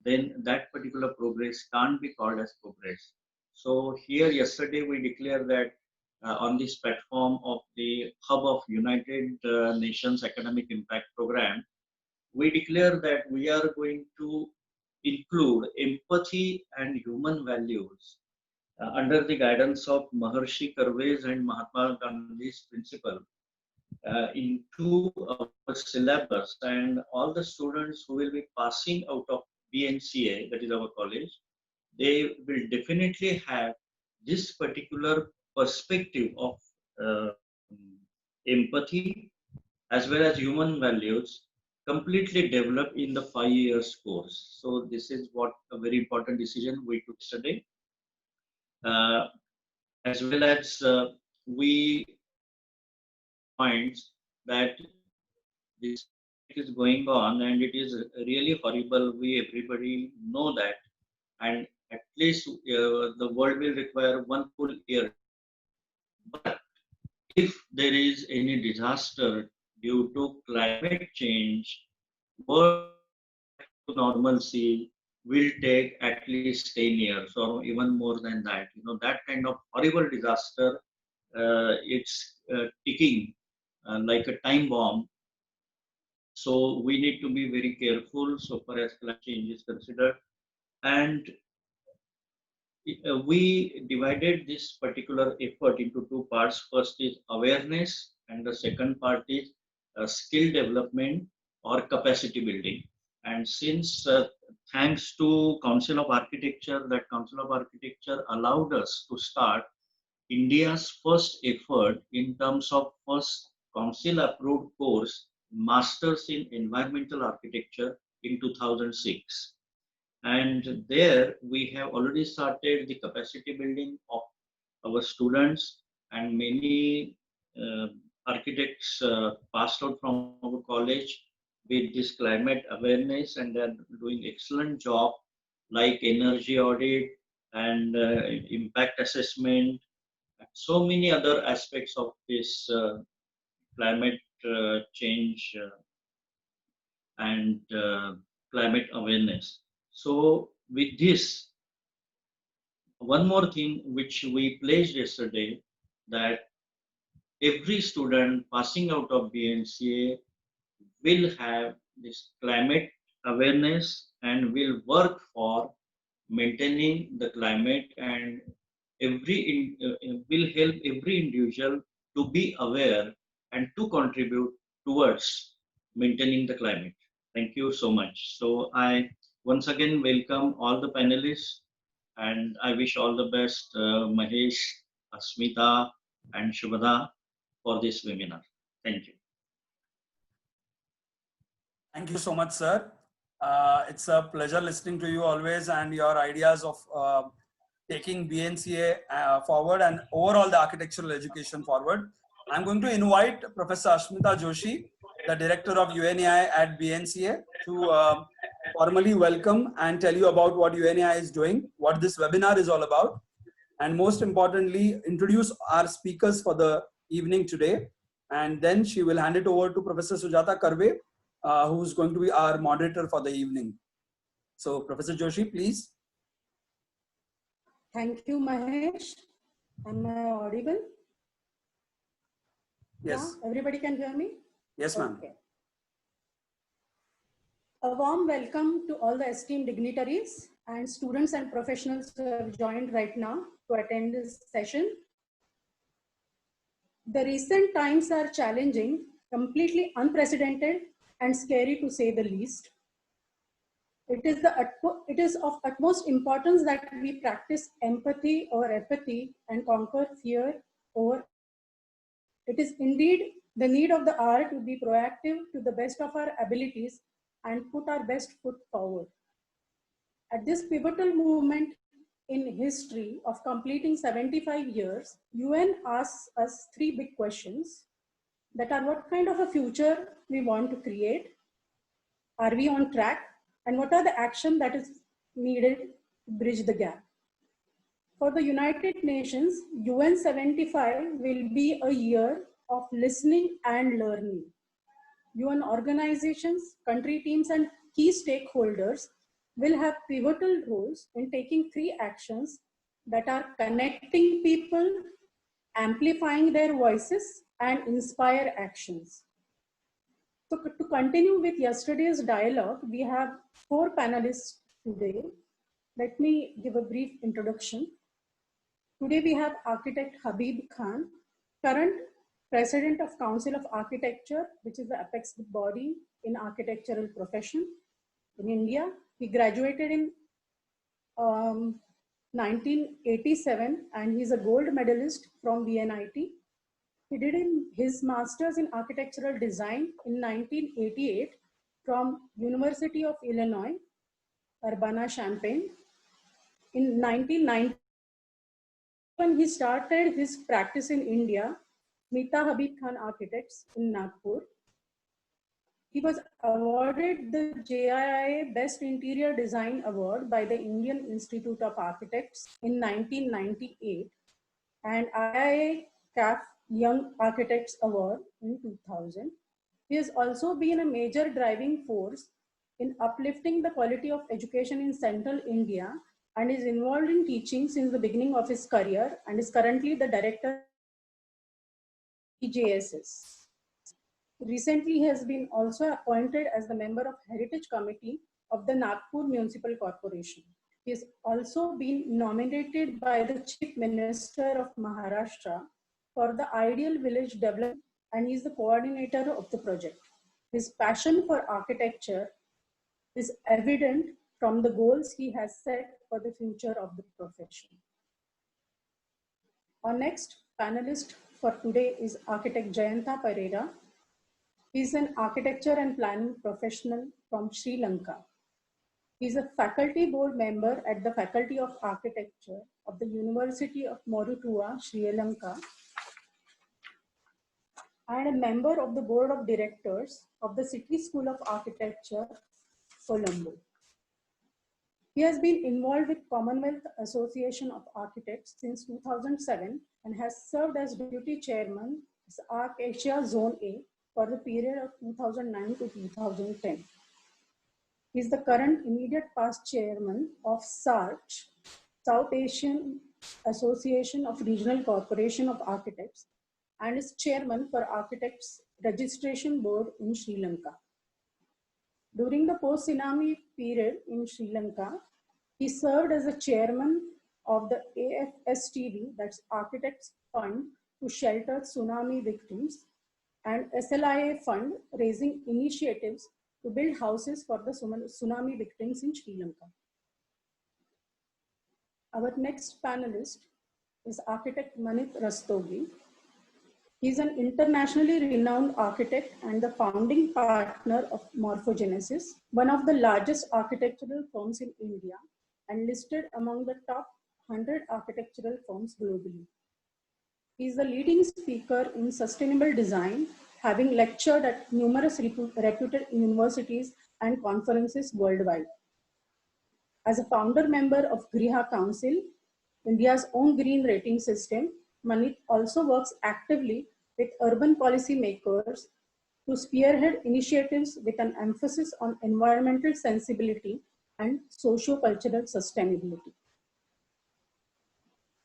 then that particular progress can't be called as progress. So here yesterday we declared that on this platform of the hub of United Nations Academic Impact Program, we declare that we are going to include empathy and human values under the guidance of Maharshi Karve's and Mahatma Gandhi's principle into our syllabus, and all the students who will be passing out of BNCA, that is our college, they will definitely have this particular perspective of uh, empathy as well as human values completely developed in the 5 years course. So this is what a very important decision we took today. Uh, as well as we points that this is going on and it is really horrible. We everybody know that, and at least the world will require one full year. But if there is any disaster due to climate change, world to normalcy will take at least 10 years or even more than that. You know, that kind of horrible disaster, it's ticking like a time bomb. So we need to be very careful so far as climate change is considered. And we divided this particular effort into two parts. First is awareness, and the second part is skill development or capacity building. And since thanks to Council of Architecture, that Council of Architecture allowed us to start India's first effort in terms of first council approved course, Masters in Environmental Architecture in 2006. And there we have already started the capacity building of our students, and many uh, architects passed out from our college with this climate awareness, and they're doing excellent job like energy audit and impact assessment, so many other aspects of this climate change and climate awareness. So with this, one more thing which we pledged yesterday, that every student passing out of BNCA will have this climate awareness and will work for maintaining the climate, and will help every individual to be aware and to contribute towards maintaining the climate. Thank you so much. So I once again welcome all the panelists, and I wish all the best, Mahesh, Asmita, and Shubhada for this webinar. Thank you. Thank you so much, sir. It's a pleasure listening to you always, and your ideas of taking BNCA forward and overall the architectural education forward. I'm going to invite Professor Asmita Joshi, the director of UNAI at BNCA, to formally welcome and tell you about what UNAI is doing, what this webinar is all about, and most importantly, introduce our speakers for the evening today. And then she will hand it over to Professor Sujata Karve, who's going to be our moderator for the evening. So, Professor Joshi, please. Thank you, Mahesh. Am I audible? Yes. Yeah, everybody can hear me? Yes, ma'am. Okay. A warm welcome to all the esteemed dignitaries and students and professionals who have joined right now to attend this session. The recent times are challenging, completely unprecedented, and scary to say the least. It is of utmost importance that we practice empathy or apathy and conquer fear over. It is indeed the need of the hour to be proactive to the best of our abilities and put our best foot forward. At this pivotal moment in history of completing 75 years, UN asks us three big questions that are: what kind of a future we want to create? Are we on track? And what are the action that is needed to bridge the gap? For the United Nations, UN 75 will be a year of listening and learning. UN organizations, country teams, and key stakeholders will have pivotal roles in taking three actions that are connecting people, amplifying their voices, and inspire actions. So to continue with yesterday's dialogue, we have four panelists today. Let me give a brief introduction. Today we have architect Habib Khan, current president of Council of Architecture, which is the apex body in architectural profession in India. He graduated in 1987 and he's a gold medalist from VNIT. He did his master's in architectural design in 1988 from University of Illinois, Urbana-Champaign. In 1990, when he started his practice in India, Mita Habib Khan Architects in Nagpur. He was awarded the JII Best Interior Design Award by the Indian Institute of Architects in 1998 and IIA CAF Young Architects Award in 2000. He has also been a major driving force in uplifting the quality of education in Central India and is involved in teaching since the beginning of his career and is currently the director of EJSS. Recently, he has been also appointed as the member of Heritage Committee of the Nagpur Municipal Corporation. He has also been nominated by the Chief Minister of Maharashtra for the Ideal Village Development and he is the coordinator of the project. His passion for architecture is evident from the goals he has set for the future of the profession. Our next panelist for today is architect Jayanta Pereira. He is an architecture and planning professional from Sri Lanka. He is a faculty board member at the Faculty of Architecture of the University of Moratuwa, Sri Lanka, and a member of the board of directors of the City School of Architecture, Colombo. He has been involved with Commonwealth Association of Architects since 2007 and has served as deputy chairman of Arc Asia Zone A for the period of 2009 to 2010. He is the current immediate past chairman of SARCH, South Asian Association of Regional Corporation of Architects, and is chairman for Architects Registration Board in Sri Lanka. During the post-tsunami period in Sri Lanka, he served as the chairman of the AFSTV, that's Architects Fund to Shelter Tsunami Victims, and SLIA Fund raising initiatives to build houses for the tsunami victims in Sri Lanka. Our next panelist is architect Manit Rastogi. He is an internationally renowned architect and the founding partner of Morphogenesis, one of the largest architectural firms in India and listed among the top 100 architectural firms globally. He is the leading speaker in sustainable design, having lectured at numerous reputed universities and conferences worldwide. As a founder member of Griha Council, India's own green rating system, Manit also works actively with urban policy makers to spearhead initiatives with an emphasis on environmental sensibility and socio-cultural sustainability.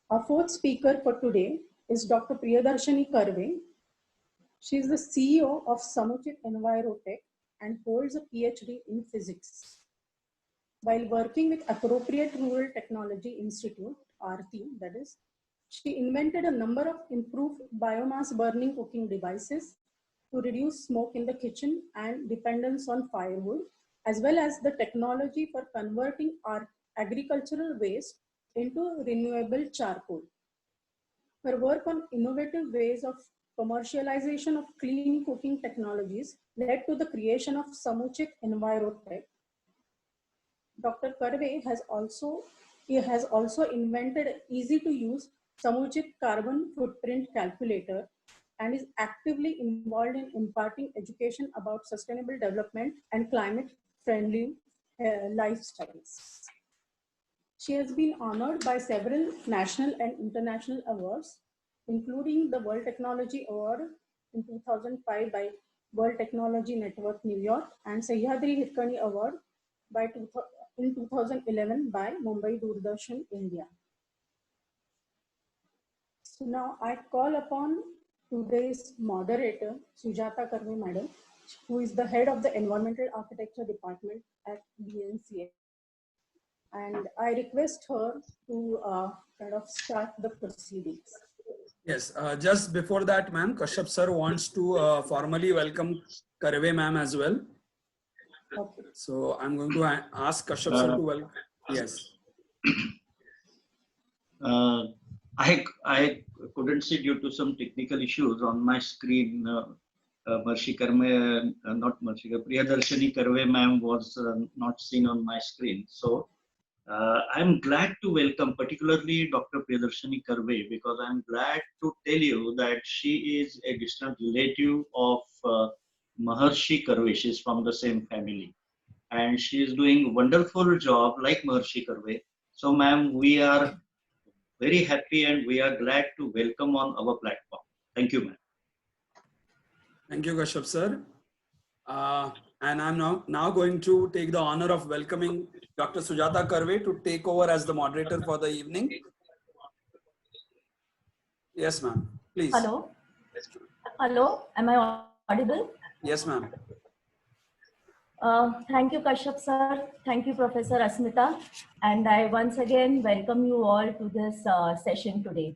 Our fourth speaker for today is Dr. Priyadarshini Karve. She is the CEO of Samuchit Envirotech and holds a PhD in physics. While working with Appropriate Rural Technology Institute, ARTI, that is, she invented a number of improved biomass burning cooking devices to reduce smoke in the kitchen and dependence on firewood, as well as the technology for converting our agricultural waste into renewable charcoal. Her work on innovative ways of commercialization of clean cooking technologies led to the creation of Samuchit Envirotech. Dr. Karve has also invented an easy-to-use Samuchit carbon footprint calculator and is actively involved in imparting education about sustainable development and climate-friendly lifestyles. She has been honored by several national and international awards, including the World Technology Award in 2005 by World Technology Network New York and Sahyadri Hirkani Award by in 2011 by Mumbai Doordarshan India. So now I call upon today's moderator, Sujata Karve Madam, who is the head of the Environmental Architecture Department at BNCA. And I request her to kind of start the proceedings. Yes, just before that, ma'am, Kashyap sir wants to formally welcome Karve ma'am as well. Okay. So I'm going to ask Kashyap sir to welcome. Yes. I couldn't see due to some technical issues on my screen. Marshi Karve, not Marshi, Priyadarshini Karve ma'am was not seen on my screen. So I'm glad to welcome particularly Dr. Priyadarshini Karve, because I'm glad to tell you that she is a distant relative of Maharshi Karve. She's from the same family. And she is doing a wonderful job like Maharshi Karve. So ma'am, we are very happy and we are glad to welcome on our platform. Thank you, ma'am. Thank you, Kashyap sir. And I'm now going to take the honor of welcoming Dr. Sujata Karve to take over as the moderator for the evening. Yes, ma'am. Please. Hello. Hello. Am I audible? Yes, ma'am. Thank you, Kashyap sir. Thank you, Professor Asmita. And I once again welcome you all to this session today.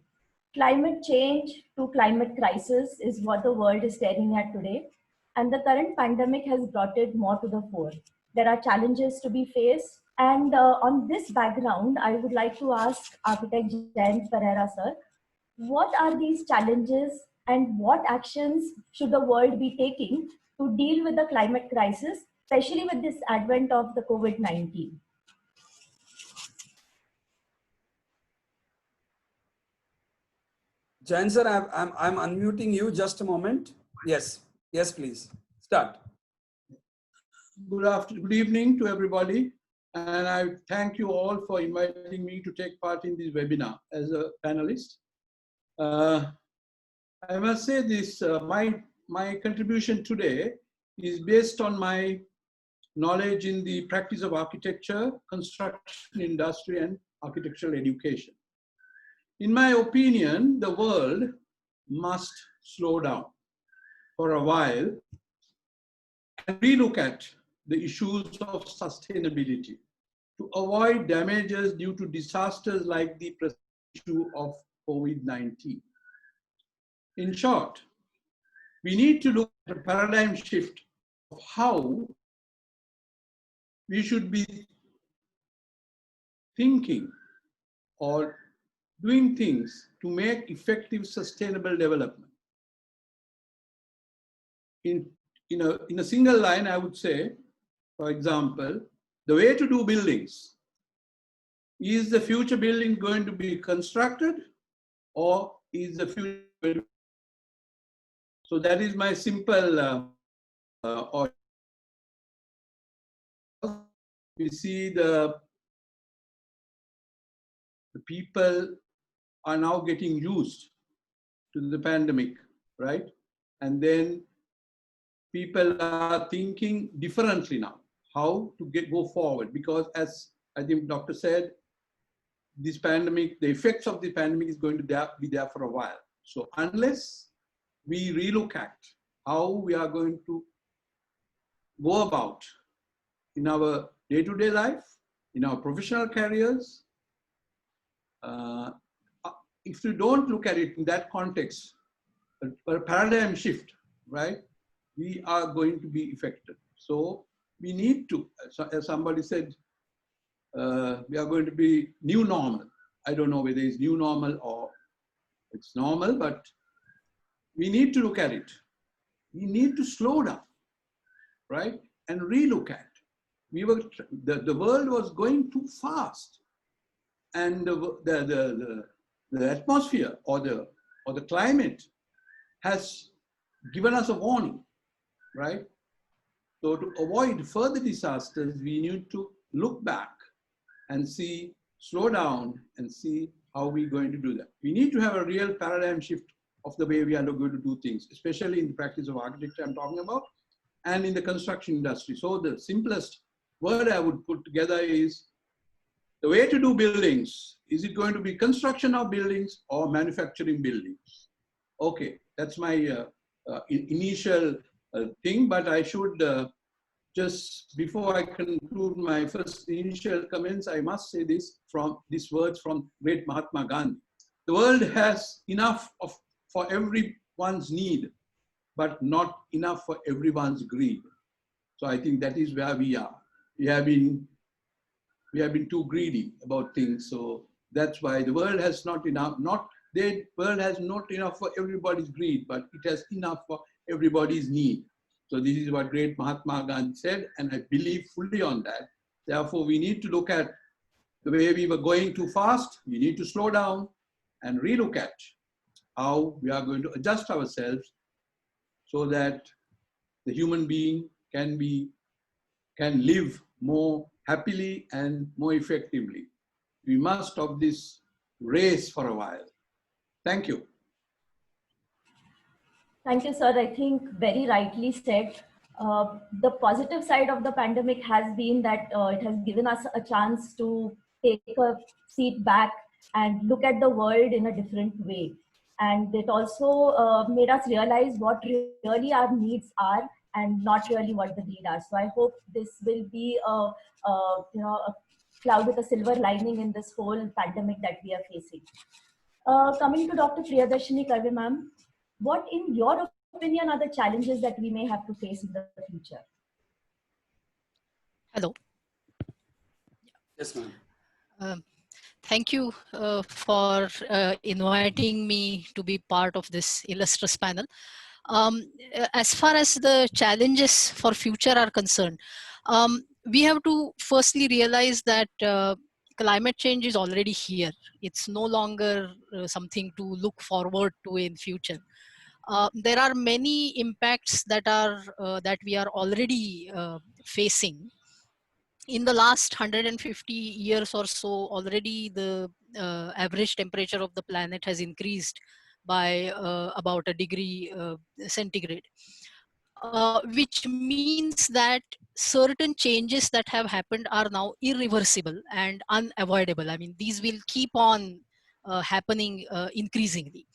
Climate change to climate crisis is what the world is staring at today. And the current pandemic has brought it more to the fore. There are challenges to be faced. And on this background, I would like to ask Architect Jayant Pereira sir, what are these challenges and what actions should the world be taking to deal with the climate crisis, especially with this advent of the COVID-19? Jain sir, I'm unmuting you. Just a moment. Yes. Yes, please. Start. Good evening to everybody. And I thank you all for inviting me to take part in this webinar as a panelist. I must say this, my contribution today is based on my knowledge in the practice of architecture, construction industry, and architectural education. In my opinion, the world must slow down for a while and relook at the issues of sustainability to avoid damages due to disasters like the issue of COVID-19. In short, we need to look at a paradigm shift of how we should be thinking or doing things to make effective sustainable development. In a single line, I would say, for example, the way to do buildings. Is the future building going to be constructed, or is the future? So that is my simple or we see the people are now getting used to the pandemic, right? And then people are thinking differently now, how to go forward, because as I think Doctor said, this pandemic, the effects of the pandemic is going to be there for a while. So unless we relook at how we are going to go about in our day-to-day life, in our professional careers, if you don't look at it in that context, a paradigm shift, right, we are going to be affected. So we need to, as somebody said, we are going to be new normal. I don't know whether it's new normal or it's normal, but we need to look at it. We need to slow down, right, and relook at. The world was going too fast, and the atmosphere or the climate has given us a warning, right? So to avoid further disasters, we need to look back and see, slow down and see how we're going to do that. We need to have a real paradigm shift of the way we are going to do things, especially in the practice of architecture I'm talking about, and in the construction industry. So the simplest word I would put together is the way to do buildings. Is it going to be construction of buildings or manufacturing buildings? Okay, that's my initial thing, but I should just before I conclude my first initial comments, I must say this from these words from great Mahatma Gandhi. The world has enough for everyone's need, but not enough for everyone's greed. So I think that is where we are. We have been too greedy about things. So that's why the world has not enough, the world has not enough for everybody's greed, but it has enough for everybody's need. So this is what great Mahatma Gandhi said, and I believe fully on that. Therefore, we need to look at the way we were going too fast. We need to slow down and relook at how we are going to adjust ourselves so that the human being can live more happily and more effectively. We must stop this race for a while. Thank you. Thank you, sir. I think very rightly said. The positive side of the pandemic has been that it has given us a chance to take a seat back and look at the world in a different way. And it also made us realize what really our needs are and not really what the need are. So I hope this will be a cloud with a silver lining in this whole pandemic that we are facing. Coming to Dr. Priyadarshini Karve ma'am, what in your opinion are the challenges that we may have to face in the future? Hello. Yes, ma'am. Thank you for inviting me to be part of this illustrious panel. As far as the challenges for future are concerned, we have to firstly realize that climate change is already here. It's no longer something to look forward to in future. There are many impacts that we are already facing. In the last 150 years or so, already the average temperature of the planet has increased by about a degree centigrade, which means that certain changes that have happened are now irreversible and unavoidable. I mean, these will keep on happening increasingly.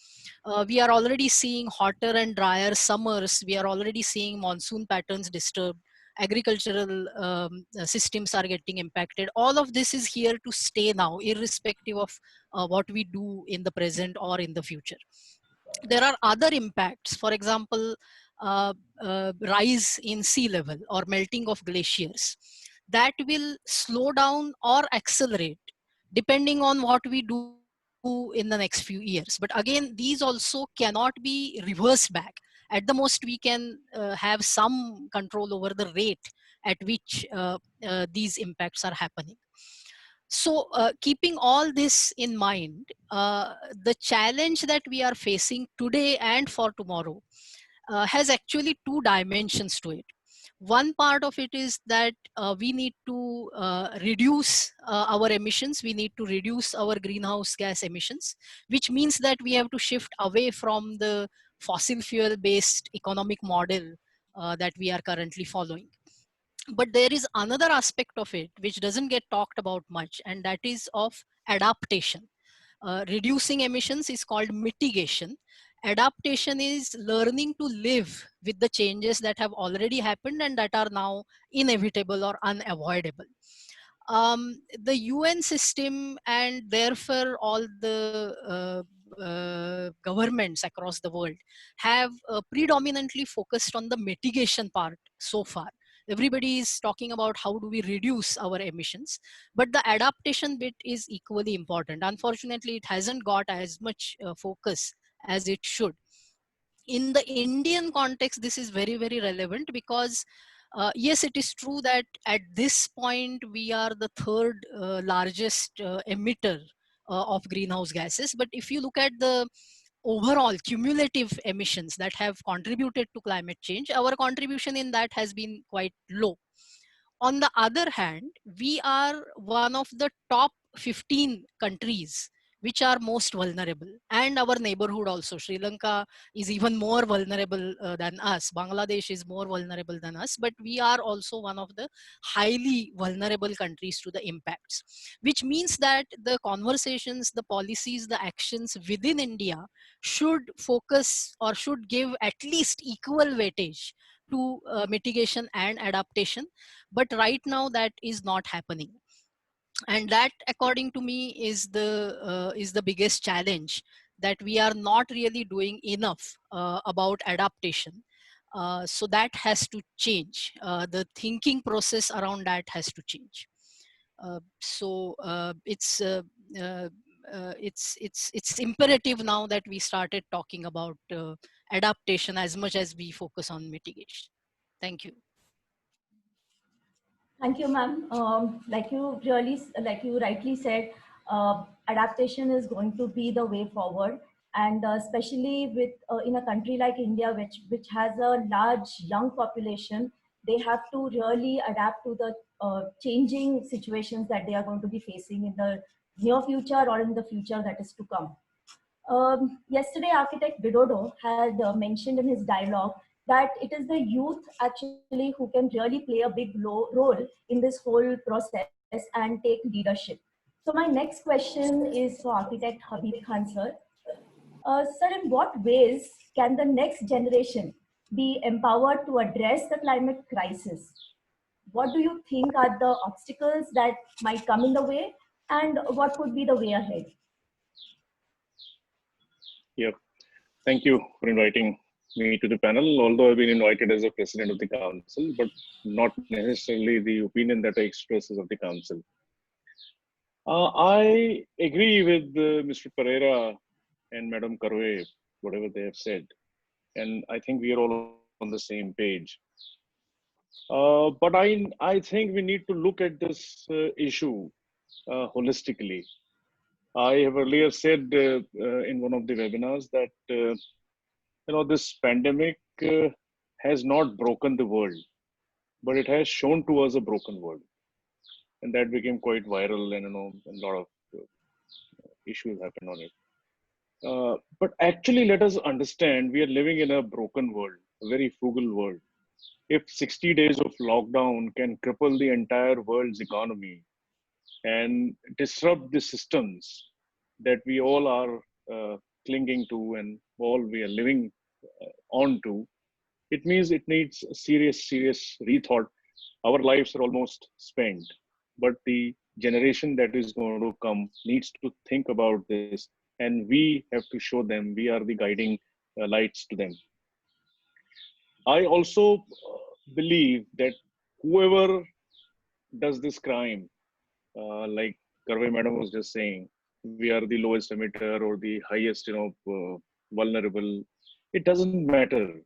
We are already seeing hotter and drier summers. We are already seeing monsoon patterns disturbed. Agricultural systems are getting impacted. All of this is here to stay now, irrespective of what we do in the present or in the future. There are other impacts. For example, rise in sea level or melting of glaciers that will slow down or accelerate depending on what we do in the next few years. But again, these also cannot be reversed back. At the most, we can have some control over the rate at which these impacts are happening. So keeping all this in mind, the challenge that we are facing today and for tomorrow has actually two dimensions to it. One part of it is that we need to reduce our emissions. We need to reduce our greenhouse gas emissions, which means that we have to shift away from the fossil fuel based economic model that we are currently following. But there is another aspect of it which doesn't get talked about much, and that is of adaptation. Reducing emissions is called mitigation. Adaptation is learning to live with the changes that have already happened and that are now inevitable or unavoidable. The UN system and therefore all the governments across the world have predominantly focused on the mitigation part so far. Everybody is talking about how do we reduce our emissions, but the adaptation bit is equally important. Unfortunately, it hasn't got as much focus as it should. In the Indian context, this is very, very relevant because yes, it is true that at this point, we are the third largest emitter of greenhouse gases. But if you look at the overall cumulative emissions that have contributed to climate change, our contribution in that has been quite low. On the other hand, we are one of the top 15 countries which are most vulnerable, and our neighborhood also. Sri Lanka is even more vulnerable than us. Bangladesh is more vulnerable than us, but we are also one of the highly vulnerable countries to the impacts, which means that the conversations, the policies, the actions within India should focus or should give at least equal weightage to mitigation and adaptation. But right now that is not happening, and that, according to me, is the biggest challenge, that we are not really doing enough about adaptation. So that has to change. The thinking process around that has to change. Uh, it's imperative now that we started talking about adaptation as much as we focus on mitigation. Thank you. Thank you, ma'am. Like you rightly said, adaptation is going to be the way forward, and especially with in a country like India, which has a large young population, they have to really adapt to the changing situations that they are going to be facing in the near future or in the future that is to come. Yesterday, architect Widodo had mentioned in his dialogue that it is the youth actually who can really play a big role in this whole process and take leadership. So my next question is for architect Habib Khan, sir. Sir, in what ways can the next generation be empowered to address the climate crisis? What do you think are the obstacles that might come in the way, and what could be the way ahead? Yeah, thank you for inviting me to the panel. Although I've been invited as a president of the council, but not necessarily the opinion that I express is of the council. I agree with Mr. Pereira and Madam Karve, whatever they have said, and I think we are all on the same page. But I think we need to look at this issue holistically. I have earlier said in one of the webinars that this pandemic has not broken the world, but it has shown to us a broken world, and that became quite viral, and a lot of issues happened on it. But actually, let us understand, we are living in a broken world, a very frugal world. If 60 days of lockdown can cripple the entire world's economy and disrupt the systems that we all are clinging to and all we are living on to, it means it needs a serious rethought. Our lives are almost spent, but the generation that is going to come needs to think about this, and we have to show them we are the guiding lights to them. I also believe that whoever does this crime, like Karve Madam was just saying, we are the lowest emitter or the highest, vulnerable. It doesn't matter.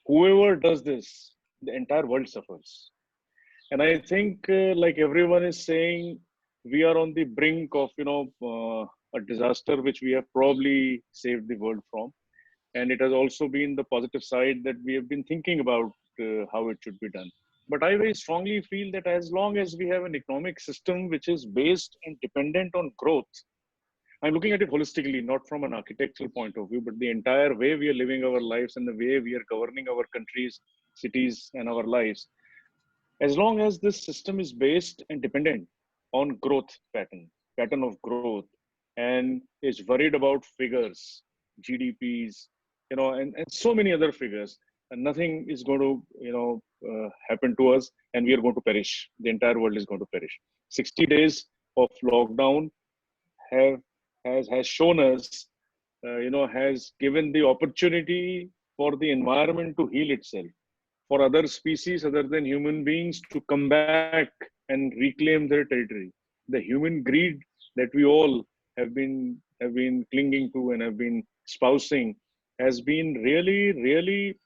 Whoever does this, the entire world suffers. And I think, like everyone is saying, we are on the brink of, a disaster which we have probably saved the world from. And it has also been the positive side that we have been thinking about how it should be done. But I very strongly feel that as long as we have an economic system which is based and dependent on growth, I'm looking at it holistically, not from an architectural point of view, but the entire way we are living our lives and the way we are governing our countries, cities, and our lives. As long as this system is based and dependent on growth pattern of growth, and is worried about figures, GDPs, and so many other figures, and nothing is going to, happen to us, and we are going to perish. The entire world is going to perish. 60 days of lockdown has shown us, has given the opportunity for the environment to heal itself, for other species other than human beings to come back and reclaim their territory. The human greed that we all have been clinging to and have been espousing has been really,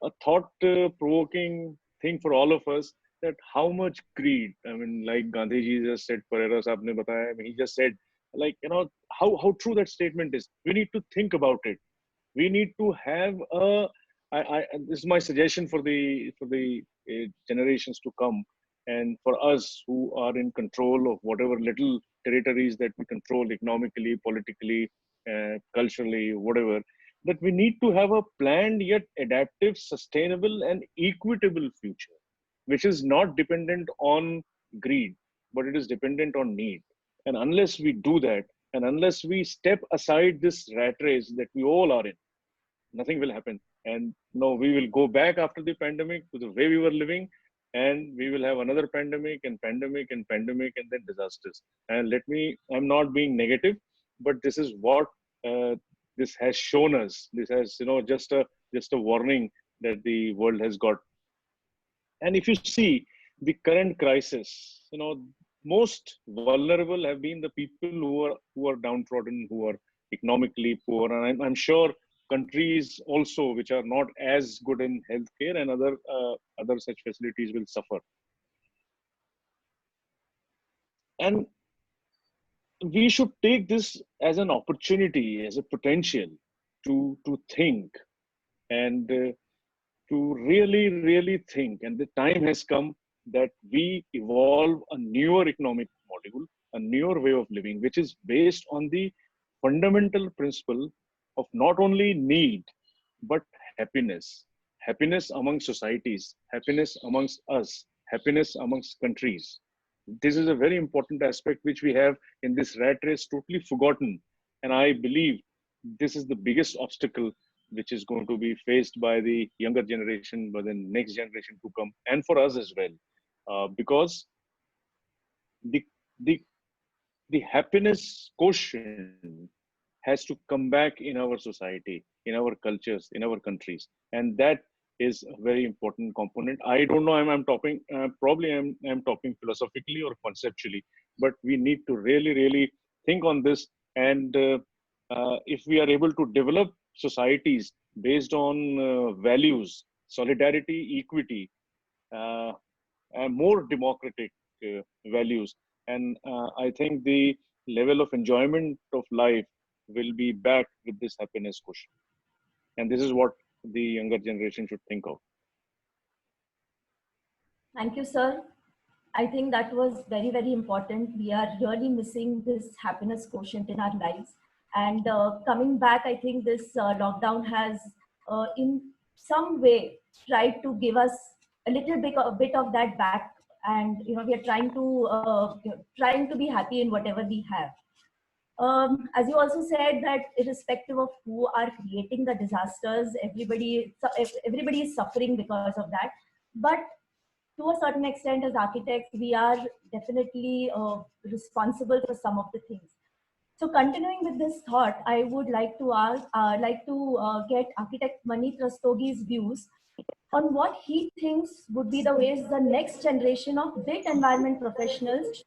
a thought-provoking thing for all of us. That how much greed. I mean, like Gandhiji just said, Pereira Saab ne bataya. I mean, he just said, like, how true that statement is. We need to think about it. We need to have this is my suggestion for the generations to come. And for us who are in control of whatever little territories that we control economically, politically, culturally, whatever, that we need to have a planned yet adaptive, sustainable, and equitable future, which is not dependent on greed, but it is dependent on need. And unless we do that, and unless we step aside this rat race that we all are in, nothing will happen. And no, we will go back after the pandemic to the way we were living, and we will have another pandemic and pandemic and pandemic and then disasters. And I'm not being negative, but this is what this has shown us. This has, just a warning that the world has got. And if you see the current crisis, most vulnerable have been the people who are downtrodden, who are economically poor. And I'm sure countries also which are not as good in healthcare and other such facilities will suffer. And we should take this as an opportunity, as a potential to think and to really, really think. And the time has come that we evolve a newer economic model, a newer way of living, which is based on the fundamental principle of not only need, but happiness. Happiness among societies, happiness amongst us, happiness amongst countries. This is a very important aspect which we have in this rat race totally forgotten. And I believe this is the biggest obstacle which is going to be faced by the younger generation, by the next generation to come, and for us as well. Because the happiness quotient has to come back in our society, in our cultures, in our countries. And that is a very important component. I don't know, I'm talking, probably I'm talking philosophically or conceptually, but we need to really, really think on this. And if we are able to develop societies based on values, solidarity, equity, and more democratic values, and I think the level of enjoyment of life will be back with this happiness quotient. And this is what the younger generation should think of. Thank you, sir. I think that was very, very important. We are really missing this happiness quotient in our lives. And coming back, I think this lockdown has in some way tried to give us a bit of that back. And we are trying to be happy in whatever we have. As you also said, that irrespective of who are creating the disasters, everybody is suffering because of that. But to a certain extent, as architects, we are definitely responsible for some of the things. So, continuing with this thought, I would like to get Architect Maneet Rastogi's views on what he thinks would be the ways the next generation of built environment professionals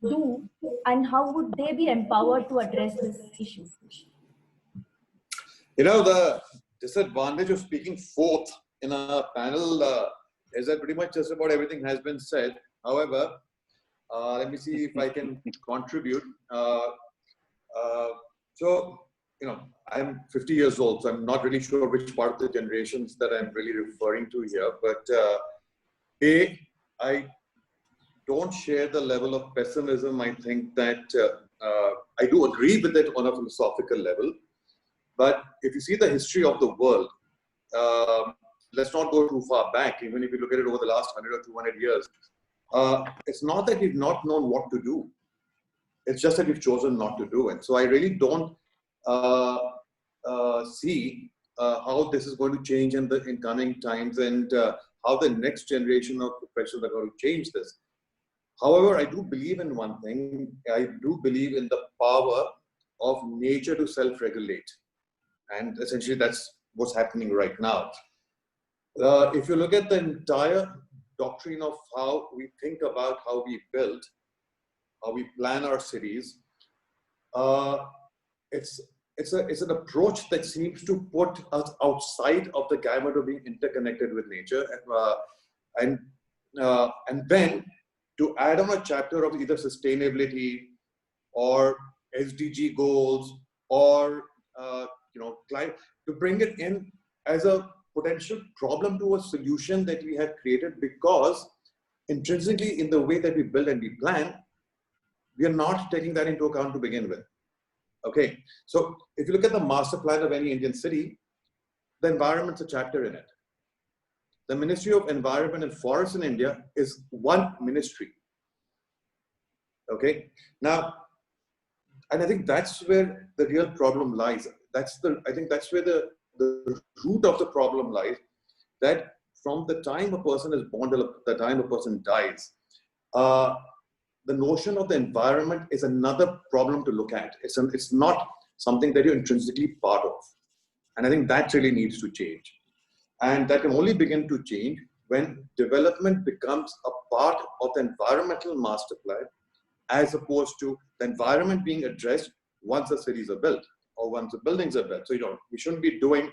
do, and how would they be empowered to address this issue? The disadvantage of speaking fourth in a panel is that pretty much just about everything has been said. However, let me see if I can contribute. So, I'm 50 years old, so I'm not really sure which part of the generations that I'm really referring to here. But I don't share the level of pessimism. I think that I do agree with it on a philosophical level. But if you see the history of the world, let's not go too far back. Even if you look at it over the last 100 or 200 years, it's not that we've not known what to do. It's just that we've chosen not to do it. So I really don't see how this is going to change in coming times, and how the next generation of professionals are going to change this. However, I do believe in one thing. I do believe in the power of nature to self-regulate. And essentially that's what's happening right now. If you look at the entire doctrine of how we think about how we build, how we plan our cities, it's an approach that seems to put us outside of the gamut of being interconnected with nature, and then to add on a chapter of either sustainability or SDG goals or climate, to bring it in as a potential problem to a solution that we have created, because intrinsically in the way that we build and we plan, we are not taking that into account to begin with. Okay, so if you look at the master plan of any Indian city, the environment's a chapter in it. The Ministry of Environment and Forests in India is one ministry. Okay, now, and I think that's where the real problem lies. I think that's where the root of the problem lies, that from the time a person is born till the time a person dies, the notion of the environment is another problem to look at. It's not something that you're intrinsically part of. And I think that really needs to change. And that can only begin to change when development becomes a part of the environmental master plan, as opposed to the environment being addressed once the cities are built or once the buildings are built. So, we shouldn't be doing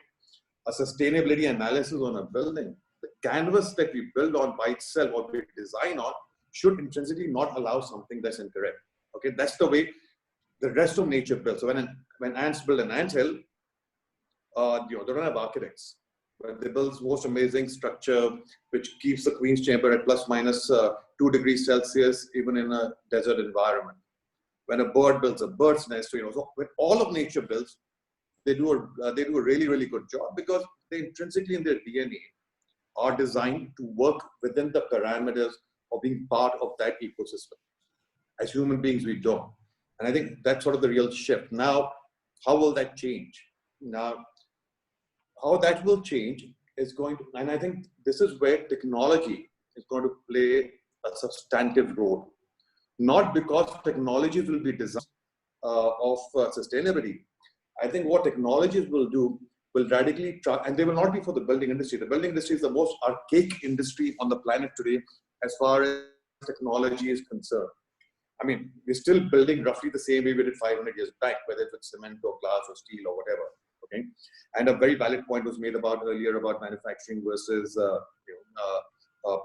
a sustainability analysis on a building. The canvas that we build on by itself or we design on should intrinsically not allow something that's incorrect. Okay, that's the way the rest of nature builds. So when ants build an anthill, they don't have architects, but they build most amazing structure which keeps the queen's chamber at plus minus 2 degrees Celsius, even in a desert environment. When a bird builds a bird's nest, so when all of nature builds, they do a really, really good job, because they intrinsically in their DNA are designed to work within the parameters of being part of that ecosystem. As human beings, we don't. And I think that's sort of the real shift. Now, how will that change? Now, how that will change is going to, and I think this is where technology is going to play a substantive role. Not because technology will be designed of sustainability. I think what technologies will do will radically try, and they will not be for the building industry. The building industry is the most archaic industry on the planet today as far as technology is concerned. I mean, we're still building roughly the same way we did 500 years back, whether it's cement or glass or steel or whatever. Okay, and a very valid point was made about earlier about manufacturing versus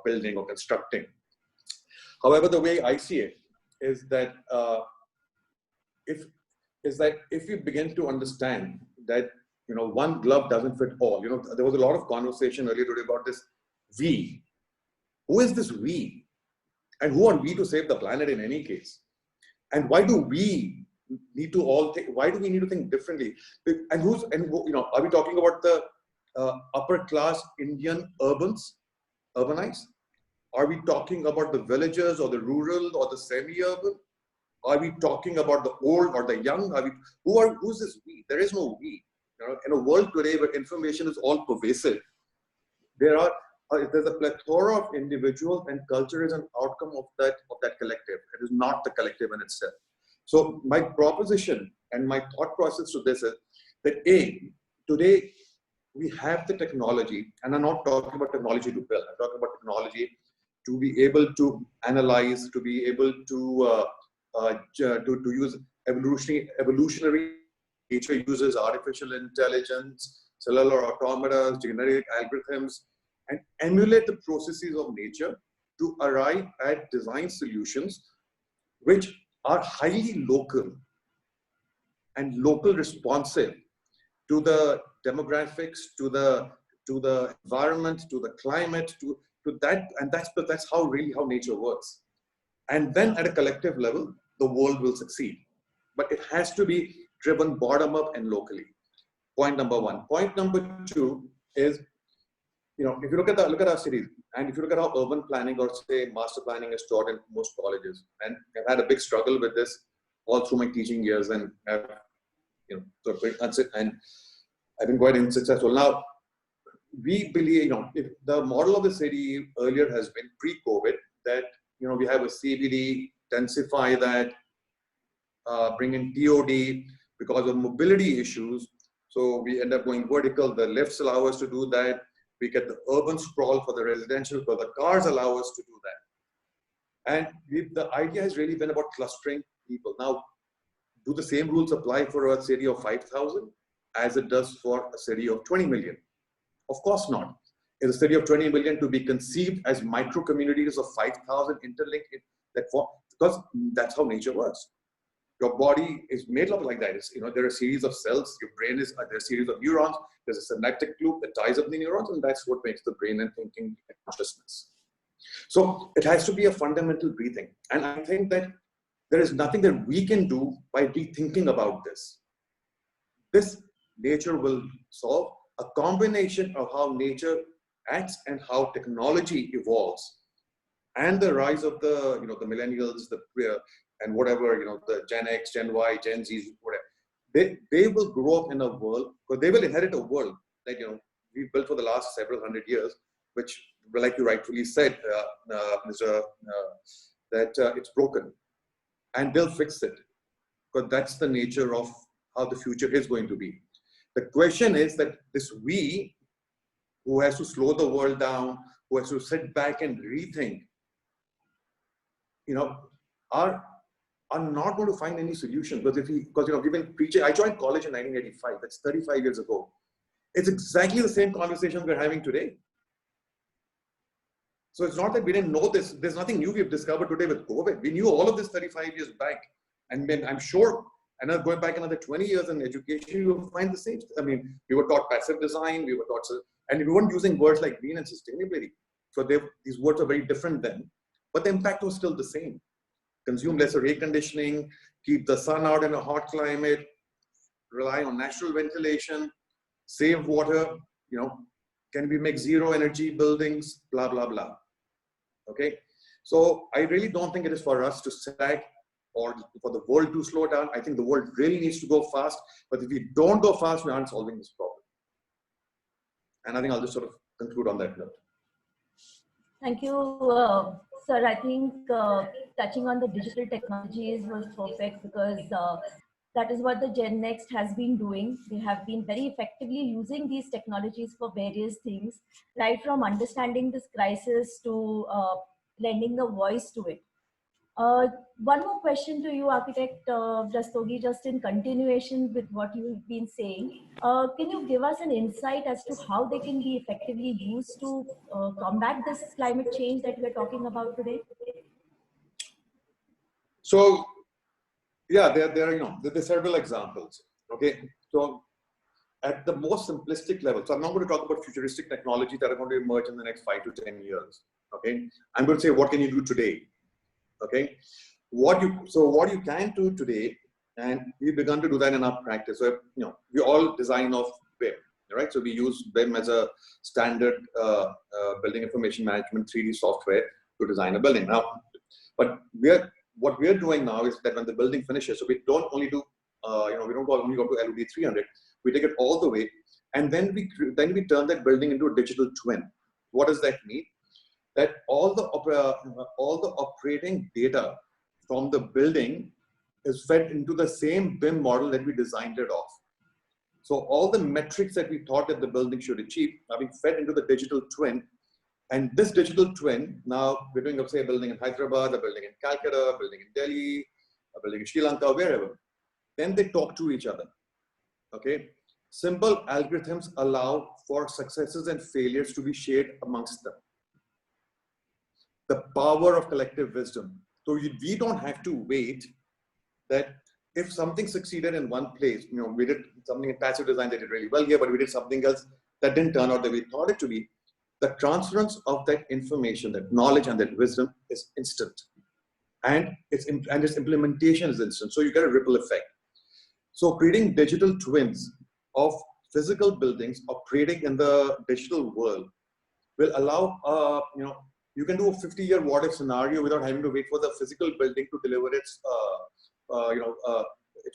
building or constructing. However, the way I see it is that if we begin to understand that one glove doesn't fit all. There was a lot of conversation earlier today about this we. Who is this we? And who are we to save the planet in any case? And why do we need to all think? Why do we need to think differently? And are we talking about the upper class Indian urbanized? Are we talking about the villagers or the rural or the semi-urban? Are we talking about the old or the young? Who's this we? There is no we. In a world today where information is all pervasive, there's a plethora of individuals, and culture is an outcome of that collective. It is not the collective in itself. So my proposition and my thought process to this is that today we have the technology, and I'm not talking about technology to build. I'm talking about technology to be able to analyze, to be able to use evolutionary. Nature uses artificial intelligence, cellular automata, genetic algorithms, and emulate the processes of nature to arrive at design solutions which are highly local and local responsive to the demographics, to the environment, to the climate, to that, and that's how nature works. And then at a collective level, the world will succeed. But it has to be driven bottom up and locally. Point number one. Point number two is, if you look at our cities, and if you look at how urban planning or say master planning is taught in most colleges, and I've had a big struggle with this all through my teaching years, and I've been quite unsuccessful. Now, we believe, if the model of the city earlier has been pre-COVID, that we have a CBD, densify that, bring in TOD because of mobility issues. So we end up going vertical. The lifts allow us to do that. We get the urban sprawl for the residential, but the cars allow us to do that. And the idea has really been about clustering people. Now, do the same rules apply for a city of 5,000 as it does for a city of 20 million? Of course not. Is a city of 20 million to be conceived as micro communities of 5,000 interlinked? Because that's how nature works. Your body is made up like that. There are a series of cells. Your brain is there are a series of neurons. There's a synaptic loop that ties up the neurons, and that's what makes the brain and thinking and consciousness. So it has to be a fundamental rethink. And I think that there is nothing that we can do by rethinking about this. This nature will solve. A combination of how nature acts and how technology evolves, and the rise of the the millennials, and whatever the Gen X, Gen Y, Gen Z, whatever, they will grow up in a world, because they will inherit a world that we've built for the last several hundred years, which, like you rightfully said, Mr. That it's broken, and they'll fix it, because that's the nature of how the future is going to be. The question is that this we, who has to slow the world down, who has to sit back and rethink, are not going to find any solution. Because we've been preaching. I joined college in 1985. That's 35 years ago. It's exactly the same conversation we're having today. So it's not that we didn't know this. There's nothing new we've discovered today with COVID. We knew all of this 35 years back. And then I'm sure, and going back another 20 years in education, you will find the same. I mean, we were taught passive design, we were taught, and we weren't using words like green and sustainability. So these words are very different then, but the impact was still the same. Consume lesser air conditioning, keep the sun out in a hot climate, rely on natural ventilation, save water, can we make zero energy buildings, blah, blah, blah. Okay. So I really don't think it is for us to stack or for the world to slow down. I think the world really needs to go fast, but if we don't go fast, we aren't solving this problem. And I think I'll just sort of conclude on that note. Thank you, sir. I think touching on the digital technologies was perfect, because that is what the Gen Next has been doing. They have been very effectively using these technologies for various things, right from understanding this crisis to lending a voice to it. One more question to you, Architect Rastogi, just in continuation with what you've been saying. Can you give us an insight as to how they can be effectively used to combat this climate change that we're talking about today? So, yeah, there are several examples. Okay, so at the most simplistic level, so I'm not going to talk about futuristic technology that are going to emerge in the next 5 to 10 years. Okay, I'm going to say, what can you do today? Okay, what you can do today, and we've begun to do that in our practice. So we all design off BIM, right? So we use BIM as a standard building information management 3D software to design a building. Now, but what we are doing now is that when the building finishes, so we don't only do we don't only go to LOD 300. We take it all the way, and then we turn that building into a digital twin. What does that mean? That all the operating data from the building is fed into the same BIM model that we designed it off. So all the metrics that we thought that the building should achieve are being fed into the digital twin. And this digital twin, now we're doing, say, a building in Hyderabad, a building in Calcutta, a building in Delhi, a building in Sri Lanka, wherever. Then they talk to each other. Okay. Simple algorithms allow for successes and failures to be shared amongst them. The power of collective wisdom. So we don't have to wait that if something succeeded in one place, we did something in passive design that did really well here, but we did something else that didn't turn out that we thought it to be. The transference of that information, that knowledge and that wisdom is instant. And its implementation is instant. So you get a ripple effect. So creating digital twins of physical buildings operating in the digital world will allow, you can do a 50-year what-if scenario without having to wait for the physical building to deliver its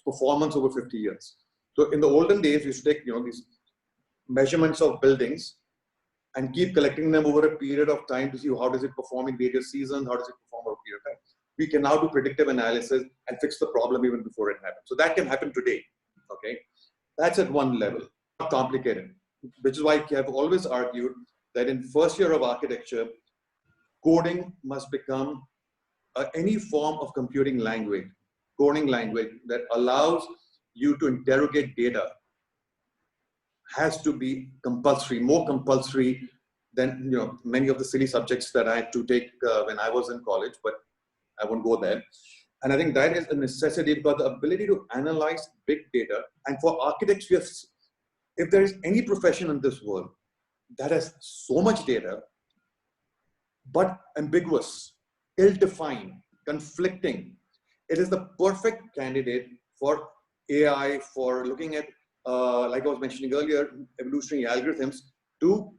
performance over 50 years. So in the olden days, we used to take these measurements of buildings and keep collecting them over a period of time to see how does it perform in various seasons, how does it perform over a period of time. We can now do predictive analysis and fix the problem even before it happens. So that can happen today. Okay, that's at one level. Not complicated, which is why I've always argued that in first year of architecture, coding must become any form of computing language, coding language that allows you to interrogate data has to be compulsory, more compulsory than many of the silly subjects that I had to take when I was in college, but I won't go there. And I think that is a necessity, because the ability to analyze big data, and for architects, if there is any profession in this world that has so much data, but ambiguous, ill-defined, conflicting. It is the perfect candidate for AI, for looking at, like I was mentioning earlier, evolutionary algorithms to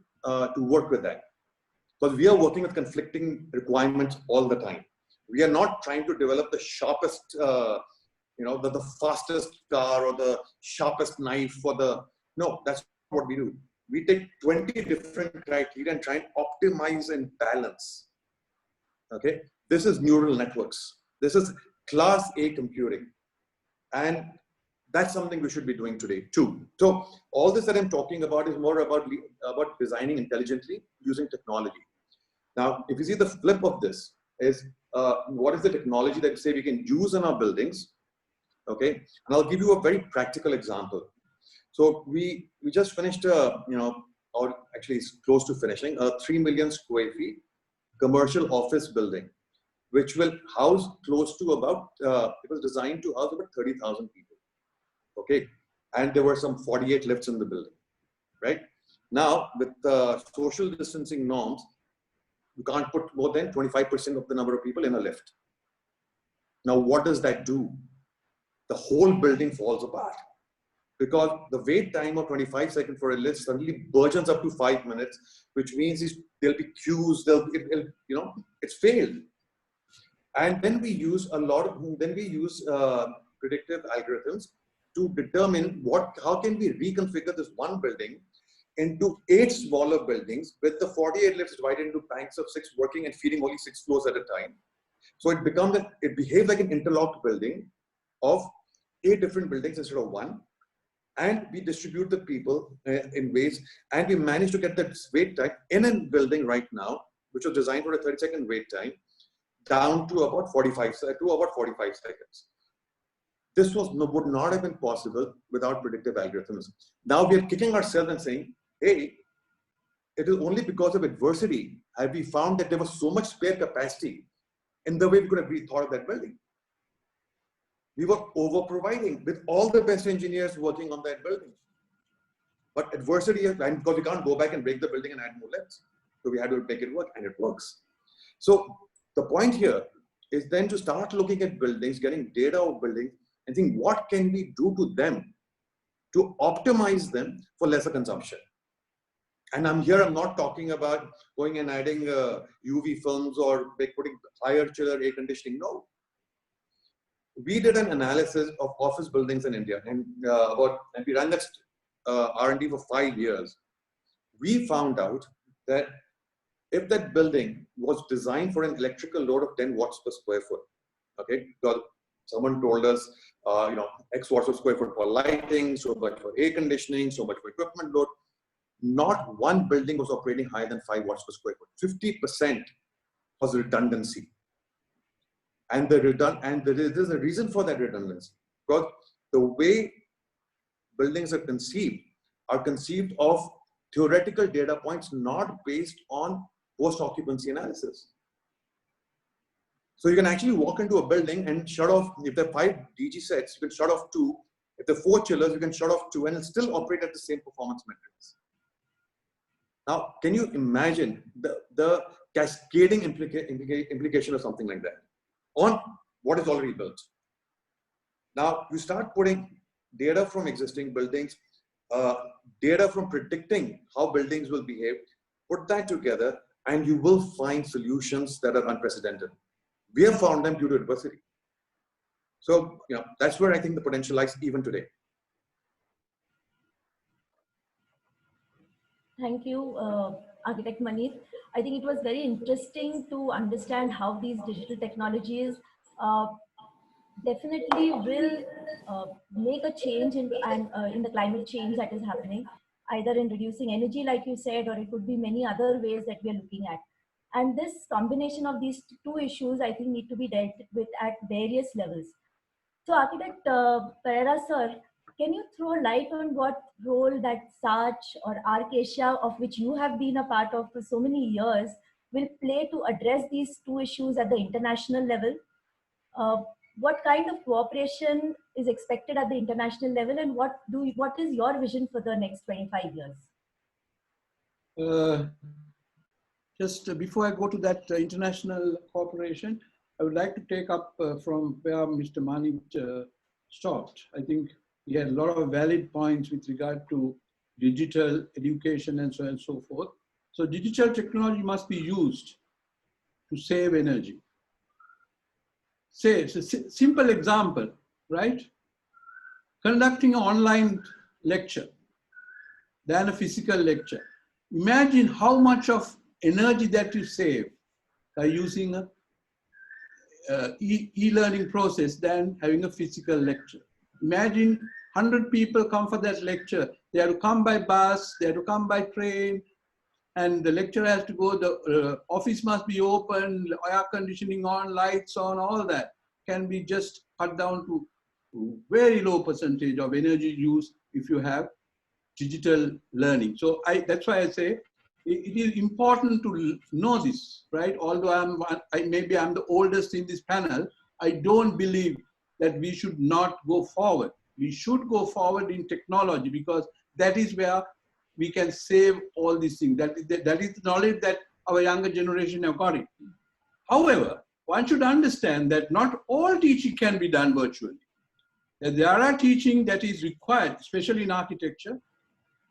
work with that. Because we are working with conflicting requirements all the time. We are not trying to develop the sharpest, the fastest car or the sharpest knife for the, no, that's not what we do. We take 20 different criteria and try and optimize and balance. Okay, this is neural networks. This is class A computing. And that's something we should be doing today too. So all this that I'm talking about is more about designing intelligently using technology. Now, if you see the flip of this is, what is the technology that say we can use in our buildings? Okay, and I'll give you a very practical example. So we just finished or actually it's close to finishing a 3 million square feet commercial office building, which will house close to about, it was designed to house about 30,000 people. Okay, and there were some 48 lifts in the building, right? Now, with social distancing norms, you can't put more than 25% of the number of people in a lift. Now, what does that do? The whole building falls apart, because the wait time of 25 seconds for a lift suddenly burgeons up to 5 minutes, which means there'll be queues, it's failed. And then we use predictive algorithms to determine how can we reconfigure this one building into 8 smaller buildings with the 48 lifts divided into banks of 6 working and feeding only 6 floors at a time. So it behaves like an interlocked building of 8 different buildings instead of 1. And we distribute the people in ways, and we managed to get that wait time in a building right now, which was designed for a 30-second wait time, down to about 45 seconds. This would not have been possible without predictive algorithms. Now we are kicking ourselves and saying, hey, it is only because of adversity have we found that there was so much spare capacity in the way we could have rethought of that building. We were over-providing with all the best engineers working on that building. But adversity, and because we can't go back and break the building and add more lifts. So we had to make it work, and it works. So the point here is then to start looking at buildings, getting data of buildings, and think what can we do to them to optimize them for lesser consumption. And I'm not talking about going and adding UV films or putting higher chiller air conditioning. No. We did an analysis of office buildings in India, and we ran that R&D for 5 years. We found out that if that building was designed for an electrical load of 10 watts per square foot, okay, because someone told us, X watts per square foot for lighting, so much for air conditioning, so much for equipment load. Not one building was operating higher than 5 watts per square foot. 50% was redundancy. And there is a reason for that redundancy, because the way buildings are conceived of theoretical data points, not based on post-occupancy analysis. So you can actually walk into a building and shut off, if there are 5 DG sets, you can shut off 2. If there are 4 chillers, you can shut off 2 and it'll still operate at the same performance metrics. Now, can you imagine the cascading implication of something like that on what is already built? Now, you start putting data from existing buildings, data from predicting how buildings will behave, put that together, and you will find solutions that are unprecedented. We have found them due to adversity. So, that's where I think the potential lies even today. Thank you, Architect Maneet. I think it was very interesting to understand how these digital technologies definitely will make a change in the climate change that is happening, either in reducing energy, like you said, or it could be many other ways that we are looking at. And this combination of these 2 issues, I think, need to be dealt with at various levels. So, Architect Perera, sir, can you throw light on what role that SAARC or ArcAsia, of which you have been a part of for so many years, will play to address these 2 issues at the international level? What kind of cooperation is expected at the international level, and what is your vision for the next 25 years? just before I go to that international cooperation, I would like to take up from where Mr. Manik stopped. I think he had a lot of valid points with regard to digital education and so on and so forth. So digital technology must be used to save energy. Say, it's a simple example, right? Conducting an online lecture than a physical lecture. Imagine how much of energy that you save by using a e-learning process than having a physical lecture. Imagine 100 people come for that lecture. They have to come by bus, they have to come by train, and the lecturer has to go, the office must be open, air conditioning on, lights on, all that can be just cut down to very low percentage of energy use if you have digital learning. So that's why I say it is important to know this, right? Although maybe I'm the oldest in this panel, I don't believe that we should not go forward. We should go forward in technology because that is where we can save all these things. That is the knowledge that our younger generation have got it. However, one should understand that not all teaching can be done virtually. That there are teaching that is required, especially in architecture,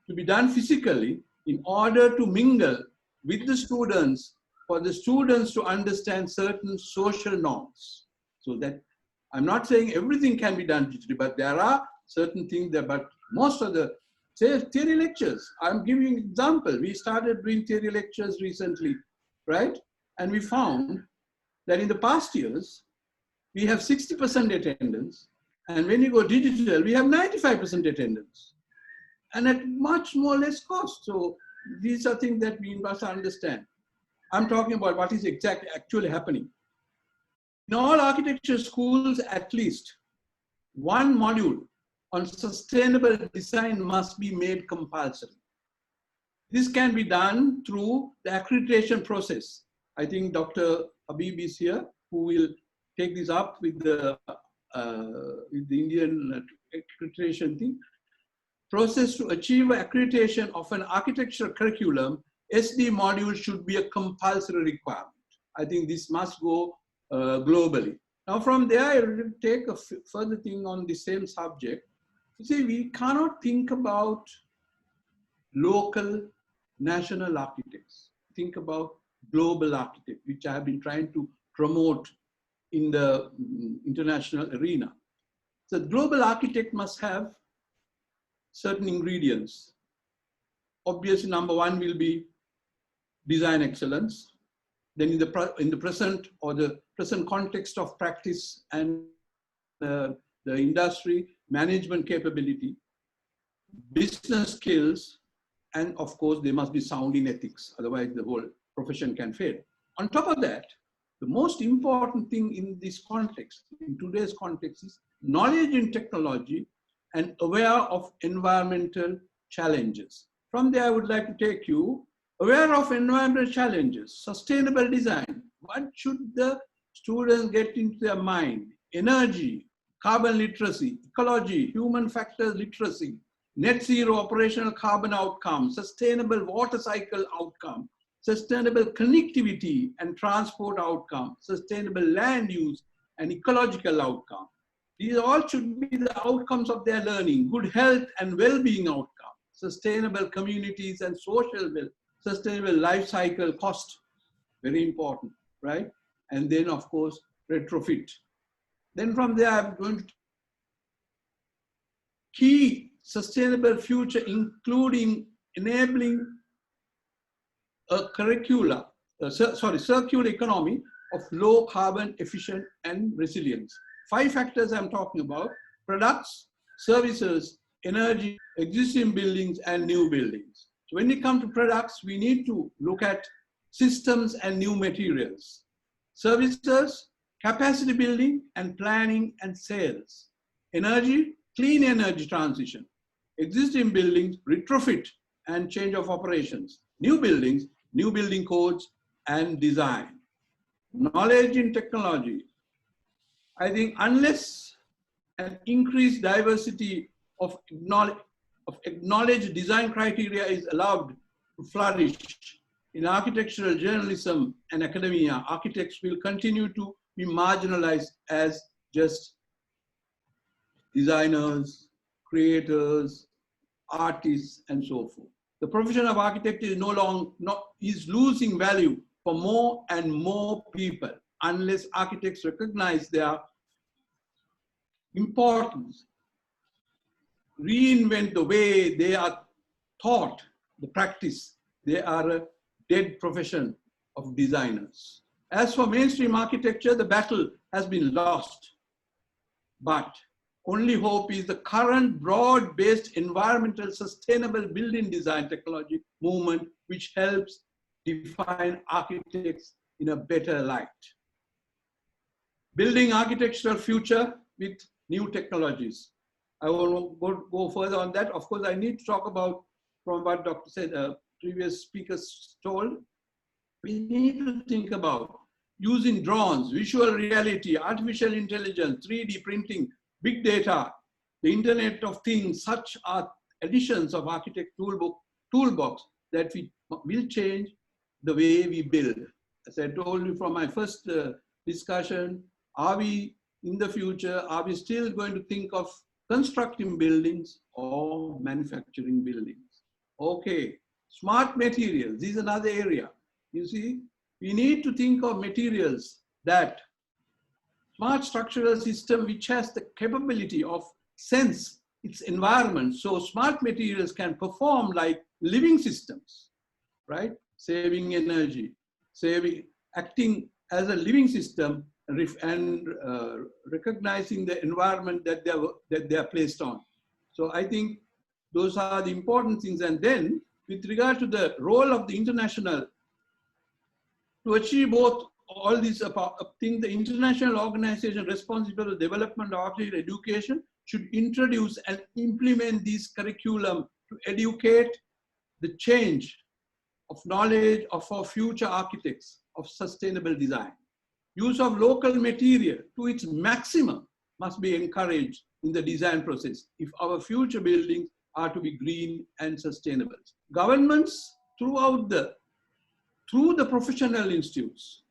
to be done physically in order to mingle with the students, for the students to understand certain social norms. So that I'm not saying everything can be done digitally, but there are certain things that, but most of the, say, theory lectures, I'm giving you an example. We started doing theory lectures recently, right? And we found that in the past years, we have 60% attendance. And when you go digital, we have 95% attendance. And at much more less cost. So these are things that we must understand. I'm talking about what is actually happening. In all architecture schools, at least one module on sustainable design must be made compulsory. This can be done through the accreditation process. I think Dr. Habib is here, who will take this up with the Indian accreditation thing. Process to achieve accreditation of an architecture curriculum, SD module should be a compulsory requirement. I think this must go globally. Now from there, I will take a further thing on the same subject. You see, we cannot think about local, national architects. Think about global architects, which I have been trying to promote in the international arena. So global architect must have certain ingredients. Obviously, number one will be design excellence. Then in the present or the present context of practice and the industry, management capability, business skills, and of course, they must be sound in ethics. Otherwise, the whole profession can fail. On top of that, the most important thing in this context, in today's context, is knowledge in technology and aware of environmental challenges. From there, I would like to take you aware of environmental challenges, sustainable design. What should the students get into their mind? Energy, carbon literacy, ecology, human factors literacy, net zero operational carbon outcome, sustainable water cycle outcome, sustainable connectivity and transport outcome, sustainable land use and ecological outcome. These all should be the outcomes of their learning, good health and well-being outcome, sustainable communities and social well, sustainable life cycle cost, very important, right? And then of course, retrofit. Then from there, I'm going to key sustainable future, including enabling a circular economy of low carbon, efficient and resilience. 5 factors I'm talking about: products, services, energy, existing buildings and new buildings. So when we come to products, we need to look at systems and new materials. Services, capacity building and planning and sales. Energy, clean energy transition. Existing buildings, retrofit and change of operations. New buildings, new building codes and design. Knowledge in technology. I think unless an increased diversity of acknowledged design criteria is allowed to flourish, in architectural journalism and academia, architects will continue to be marginalized as just designers, creators, artists, and so forth. The profession of architect is is losing value for more and more people unless architects recognize their importance, reinvent the way they are taught, the practice. They are a dead profession of designers. As for mainstream architecture, the battle has been lost. But only hope is the current broad-based environmental sustainable building design technology movement, which helps define architects in a better light. Building architectural future with new technologies. I will go further on that. Of course, I need to talk about, from what Dr. said, previous speakers told, we need to think about using drones, visual reality, artificial intelligence, 3D printing, big data, the Internet of Things. Such are additions of architect toolbox that will change the way we build. As I told you from my first discussion, are we in the future, are we still going to think of constructing buildings or manufacturing buildings? Okay, smart materials, this is another area. You see, we need to think of materials that smart structural system which has the capability of sense its environment. So smart materials can perform like living systems, right? Saving energy, acting as a living system and recognizing the environment that they are placed on. So I think those are the important things. And then with regard to the role of the international, to achieve both all these things, the international organization responsible for the development of architecture education should introduce and implement this curriculum to educate the change of knowledge of our future architects of sustainable design. Use of local material to its maximum must be encouraged in the design process if our future buildings are to be green and sustainable. Governments through the professional institutes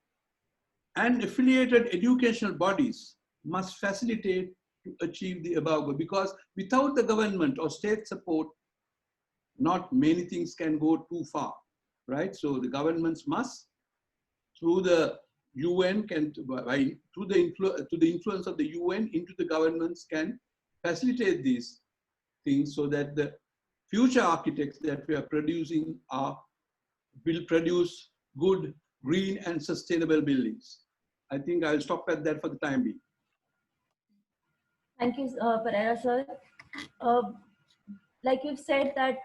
and affiliated educational bodies must facilitate to achieve the above goal, because without the government or state support, not many things can go too far, right? So the governments must, through the UN, through the influence of the UN into the governments, can facilitate these things so that the future architects that we are producing will produce good, green and sustainable buildings. I think I'll stop at that for the time being. Thank you, Pereira sir. Like you've said that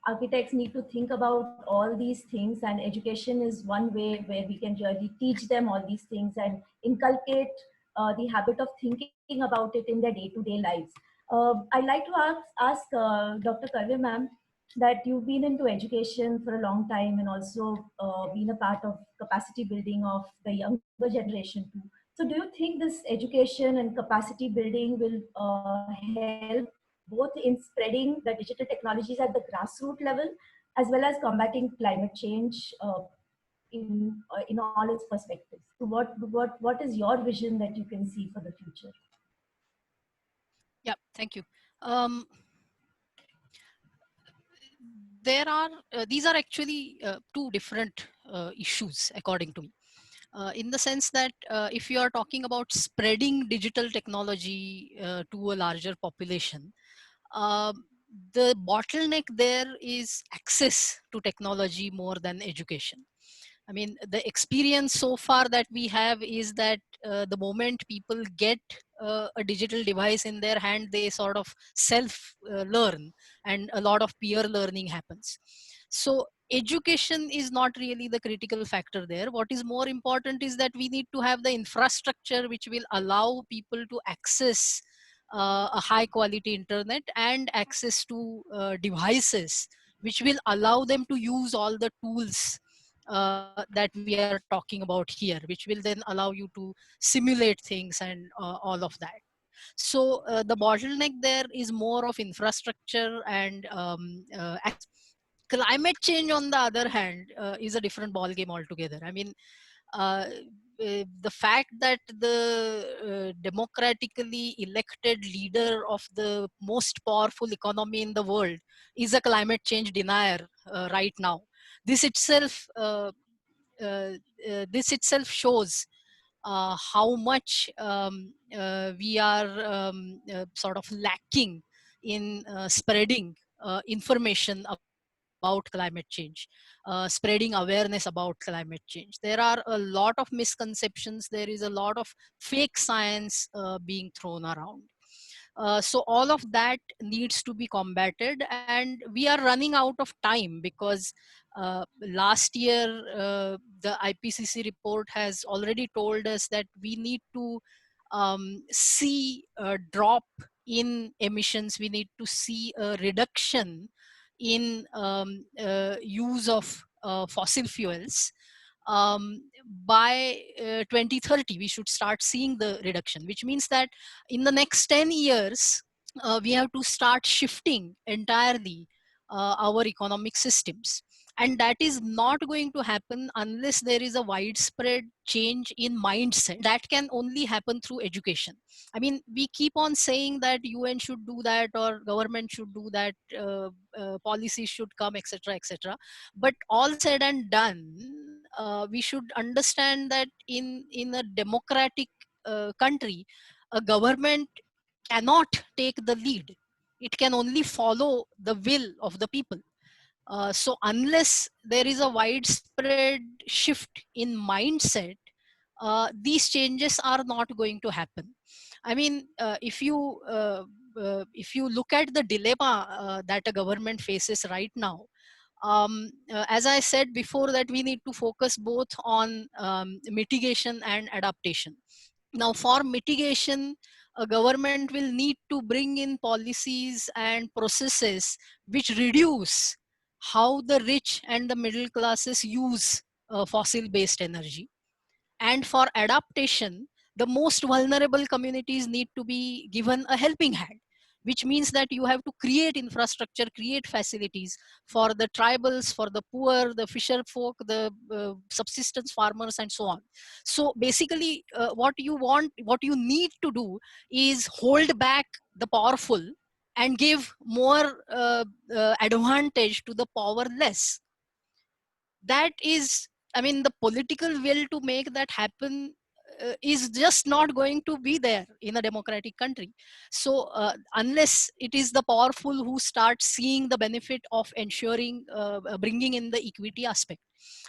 architects need to think about all these things, and education is one way where we can really teach them all these things and inculcate the habit of thinking about it in their day-to-day lives. I'd like to ask Dr. Karve ma'am, that you've been into education for a long time and also been a part of capacity building of the younger generation too. So do you think this education and capacity building will help both in spreading the digital technologies at the grassroots level, as well as combating climate change in all its perspectives? So what is your vision that you can see for the future? Yeah, thank you. These are actually two different issues, according to me. In the sense that if you are talking about spreading digital technology to a larger population, the bottleneck there is access to technology more than education. I mean, the experience so far that we have is that the moment people get a digital device in their hand, they sort of self-learn, and a lot of peer learning happens. So education is not really the critical factor there. What is more important is that we need to have the infrastructure which will allow people to access a high quality internet and access to devices which will allow them to use all the tools that we are talking about here, which will then allow you to simulate things and all of that. So the bottleneck there is more of infrastructure and Climate change, on the other hand, is a different ball game altogether. I mean, uh, the fact that the democratically elected leader of the most powerful economy in the world is a climate change denier right now. This itself, this itself shows how much we are sort of lacking in spreading information about climate change, spreading awareness about climate change. There are a lot of misconceptions. There is a lot of fake science being thrown around. So all of that needs to be combated, and we are running out of time because last year the IPCC report has already told us that we need to see a drop in emissions. We need to see a reduction in use of fossil fuels. By 2030 we should start seeing the reduction, which means that in the next 10 years we have to start shifting entirely our economic systems, and that is not going to happen unless there is a widespread change in mindset. That can only happen through education. I mean, we keep on saying that UN should do that or government should do that, policies should come, etc., etc. But all said and done, we should understand that in a democratic country, a government cannot take the lead. It can only follow the will of the people. So unless there is a widespread shift in mindset, these changes are not going to happen. I mean, if you look at the dilemma that a government faces right now, as I said before, that we need to focus both on mitigation and adaptation. Now, for mitigation, a government will need to bring in policies and processes which reduce how the rich and the middle classes use fossil based energy. And for adaptation, the most vulnerable communities need to be given a helping hand, which means that you have to create infrastructure, create facilities for the tribals, for the poor, the fisher folk, the subsistence farmers, and so on. So basically, what you need to do is hold back the powerful and give more advantage to the powerless. That is, I mean, the political will to make that happen is just not going to be there in a democratic country. So unless it is the powerful who start seeing the benefit of ensuring bringing in the equity aspect,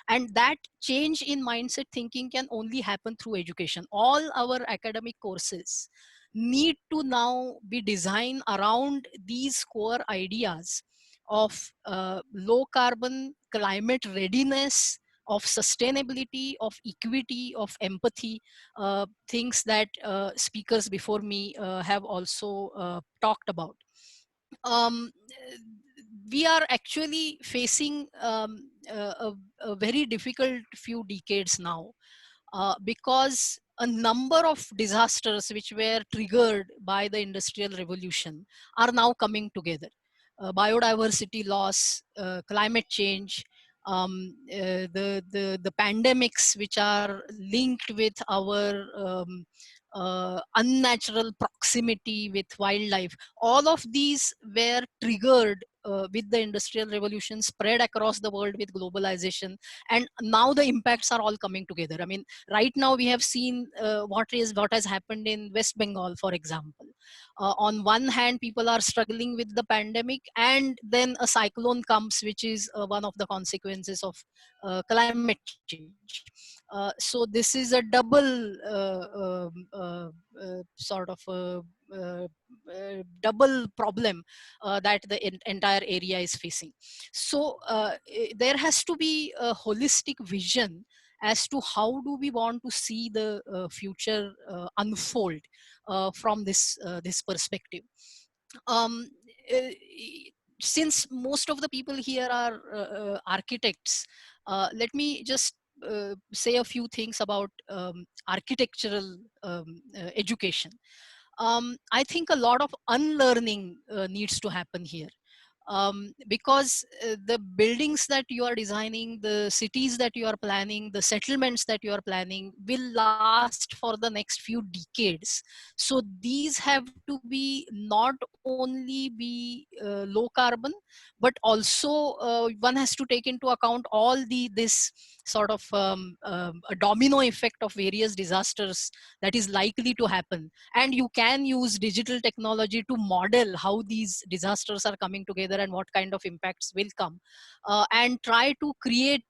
and that change in mindset thinking can only happen through education. All our academic courses need to now be designed around these core ideas of low carbon, climate readiness, of sustainability, of equity, of empathy, things that speakers before me have also talked about. Um, we are actually facing a very difficult few decades now, because a number of disasters which were triggered by the industrial revolution are now coming together. Biodiversity loss, climate change, the pandemics which are linked with our unnatural proximity with wildlife. All of these were triggered with the industrial revolution, spread across the world with globalization, and now the impacts are all coming together. I mean, right now we have seen what has happened in West Bengal, for example. On one hand, people are struggling with the pandemic, and then a cyclone comes, which is one of the consequences of climate change. So this is a double sort of double problem that the entire area is facing. So there has to be a holistic vision as to how do we want to see the future unfold from this perspective. um, uh, since most of the people here are architects, let me just say a few things about architectural education. I think a lot of unlearning needs to happen here. because the buildings that you are designing, the cities that you are planning, the settlements that you are planning will last for the next few decades. So these have to be not only be low carbon, but also one has to take into account all this sort of a domino effect of various disasters that is likely to happen. And you can use digital technology to model how these disasters are coming together and what kind of impacts will come, and try to create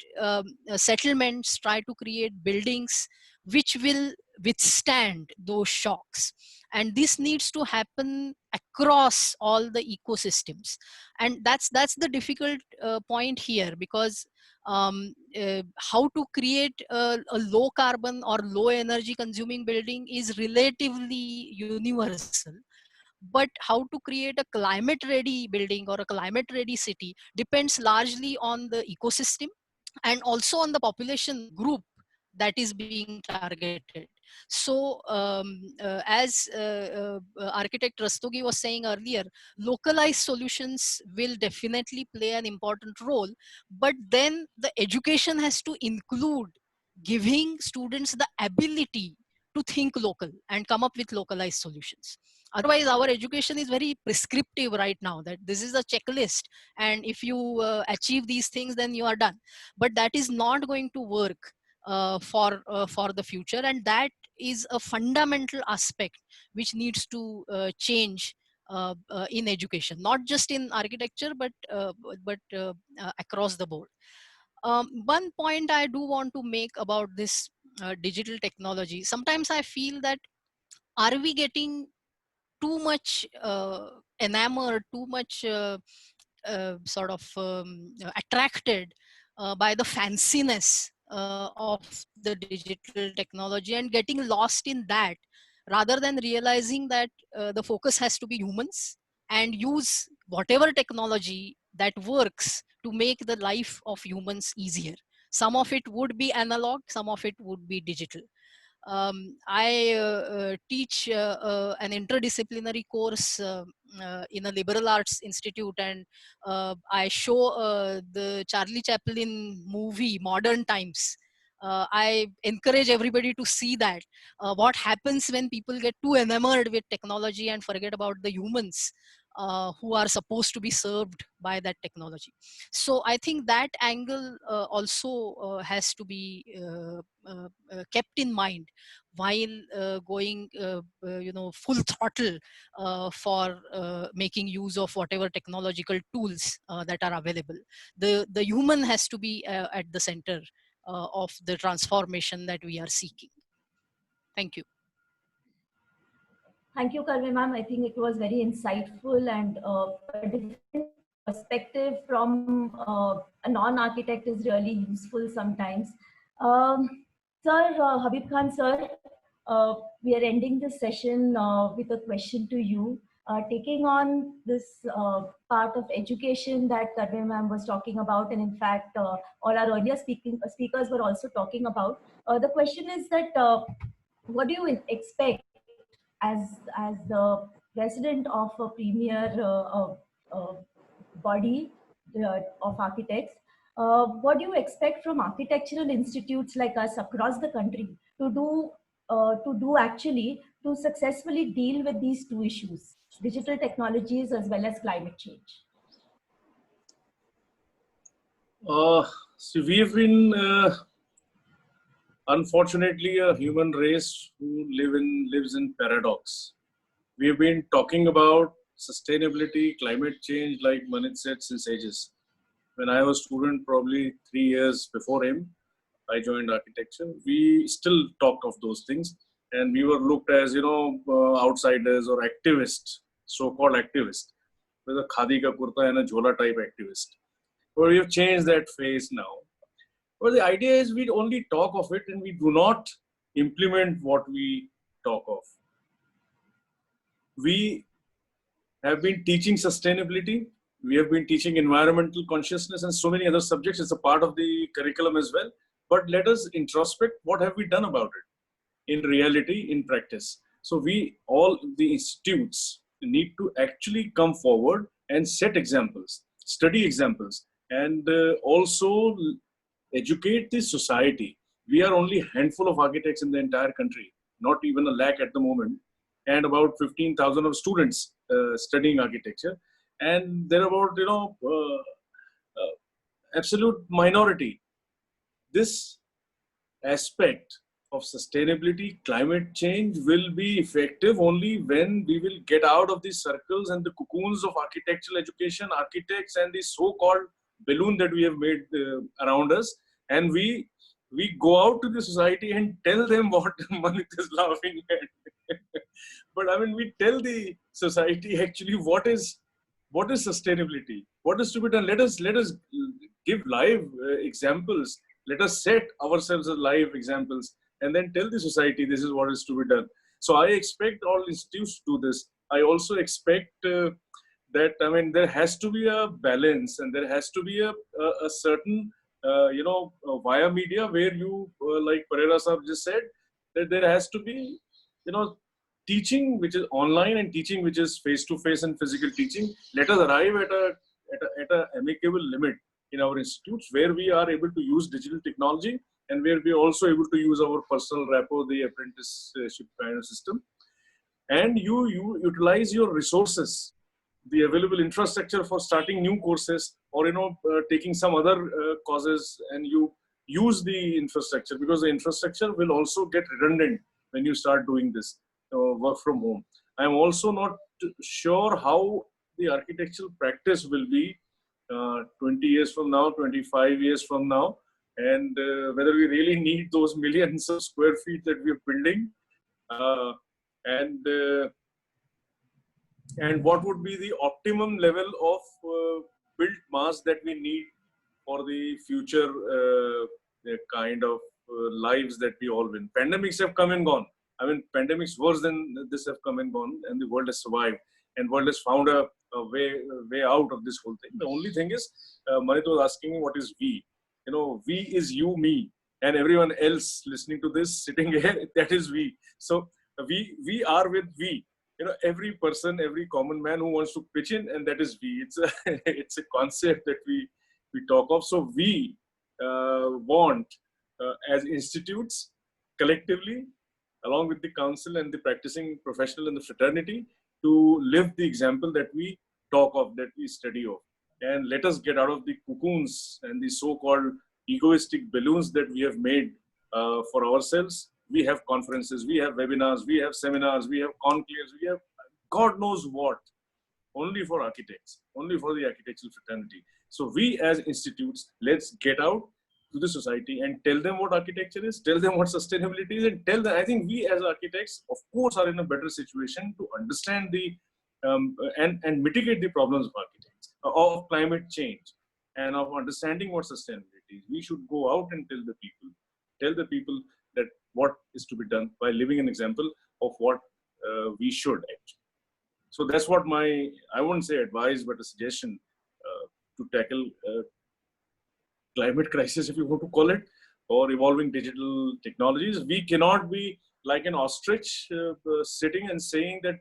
settlements, try to create buildings which will withstand those shocks. And this needs to happen across all the ecosystems. And that's the difficult point here, because how to create a low carbon or low energy consuming building is relatively universal, but how to create a climate ready building or a climate ready city depends largely on the ecosystem and also on the population group that is being targeted. So as architect Rastogi was saying earlier, localized solutions will definitely play an important role, but then the education has to include giving students the ability to think local and come up with localized solutions. Otherwise, our education is very prescriptive right now, that this is a checklist, and if you achieve these things, then you are done. But that is not going to work for the future, and that is a fundamental aspect which needs to change in education, not just in architecture, but across the board. One point I do want to make about this digital technology, sometimes I feel that, are we getting too much enamored, too much sort of attracted by the fanciness of the digital technology and getting lost in that, rather than realizing that the focus has to be humans and use whatever technology that works to make the life of humans easier. Some of it would be analog, some of it would be digital. I teach an interdisciplinary course in a liberal arts institute, and I show the Charlie Chaplin movie Modern Times. I encourage everybody to see that. What happens when people get too enamored with technology and forget about the humans who are supposed to be served by that technology. So I think that angle also has to be kept in mind while going full throttle for making use of whatever technological tools that are available. The human has to be at the center of the transformation that we are seeking. Thank you. Thank you, Karvi ma'am. I think it was very insightful, and a different perspective from a non-architect is really useful sometimes. Sir, Habib Khan sir, we are ending this session with a question to you. Taking on this part of education that Karvi ma'am was talking about, and in fact, all our earlier speakers were also talking about. The question is that what do you expect as the president of a premier body of architects? What do you expect from architectural institutes like us across the country to do actually to successfully deal with these two issues, digital technologies as well as climate change? So we have been unfortunately a human race who lives in paradox. We have been talking about sustainability, climate change, like Manit said, since ages. When I was a student, probably 3 years before him, I joined architecture. We still talked of those things, and we were looked as outsiders or activists, so-called activists, with a khadi ka kurta and a jhola type activist. But we have changed that phase now. But the idea is we only talk of it and we do not implement what we talk of. We have been teaching sustainability. We have been teaching environmental consciousness and so many other subjects. It's a part of the curriculum as well. But let us introspect, what have we done about it in reality, in practice? So all the institutes need to actually come forward and set examples. study examples, and also educate the society. We are only a handful of architects in the entire country, not even a lakh at the moment, and about 15,000 of students studying architecture. And there are about, absolute minority. This aspect of sustainability, climate change will be effective only when we will get out of these circles and the cocoons of architectural education, architects, and the so-called balloon that we have made around us, and we go out to the society and tell them what Manit is laughing at. But I mean, we tell the society actually what is sustainability, what is to be done. Let us give live examples. Let us set ourselves as live examples and then tell the society this is what is to be done. So I expect all institutes to do this. I also expect that, I mean, there has to be a balance, and there has to be a certain, via media where you, like Pereira Sahab just said, that there has to be, teaching which is online and teaching which is face-to-face and physical teaching. Let us arrive at a amicable limit in our institutes where we are able to use digital technology and where we are also able to use our personal rapport, the apprenticeship kind of system. And you utilize your resources, the available infrastructure for starting new courses, or taking some other causes, and you use the infrastructure, because the infrastructure will also get redundant when you start doing this work from home. I'm also not sure how the architectural practice will be 20 years from now, 25 years from now, and whether we really need those millions of square feet that we're building, and what would be the optimum level of built mass that we need for the future kind of lives that we all win. Pandemics have come and gone. I mean, pandemics worse than this have come and gone, and the world has survived, and world has found a way out of this whole thing. The only thing is, Manit was asking me, what is we? We is you, me, and everyone else listening to this, sitting here, that is we. So we are with we. Every person, every common man who wants to pitch in, and that is we. It's a concept that we talk of. So we want, as institutes, collectively, along with the council and the practicing professional and the fraternity, to live the example that we talk of, that we study of. And let us get out of the cocoons and the so-called egoistic balloons that we have made for ourselves. We have conferences, we have webinars, we have seminars, we have conclaves, we have God knows what, only for architects, only for the architectural fraternity. So we as institutes, let's get out to the society and tell them what architecture is, tell them what sustainability is, and tell them, I think we as architects, of course, are in a better situation to understand the and mitigate the problems of architects, of climate change, and of understanding what sustainability is. We should go out and tell the people that what is to be done by living an example of what we should actually. So that's what I wouldn't say advice, but a suggestion to tackle climate crisis, if you want to call it, or evolving digital technologies. We cannot be like an ostrich sitting and saying that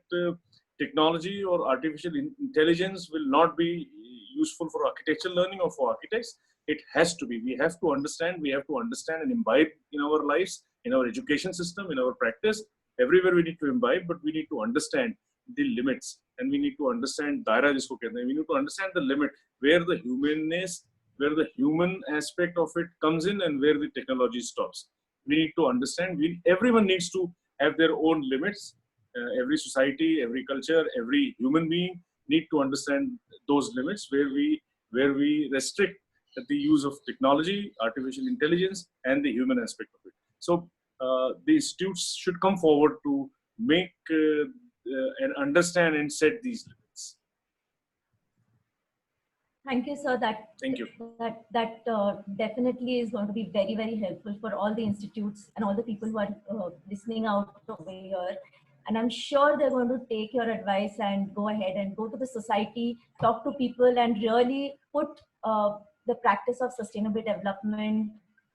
technology or artificial intelligence will not be useful for architectural learning or for architects. It has to be. We have to understand and imbibe in our lives, in our education system, in our practice. Everywhere we need to imbibe, but we need to understand the limits, and we need to understand daira jisko kehte hain. We need to understand the limit, where the humanness, where the human aspect of it comes in, and where the technology stops. We need to understand, everyone needs to have their own limits. Every society, every culture, every human being need to understand those limits, where we restrict the use of technology, artificial intelligence, and the human aspect of it. So the institutes should come forward to make and understand and set these limits. Thank you, sir. Thank you. That definitely is going to be very, very helpful for all the institutes and all the people who are listening out over here. And I'm sure they're going to take your advice and go ahead and go to the society, talk to people, and really put the practice of sustainable development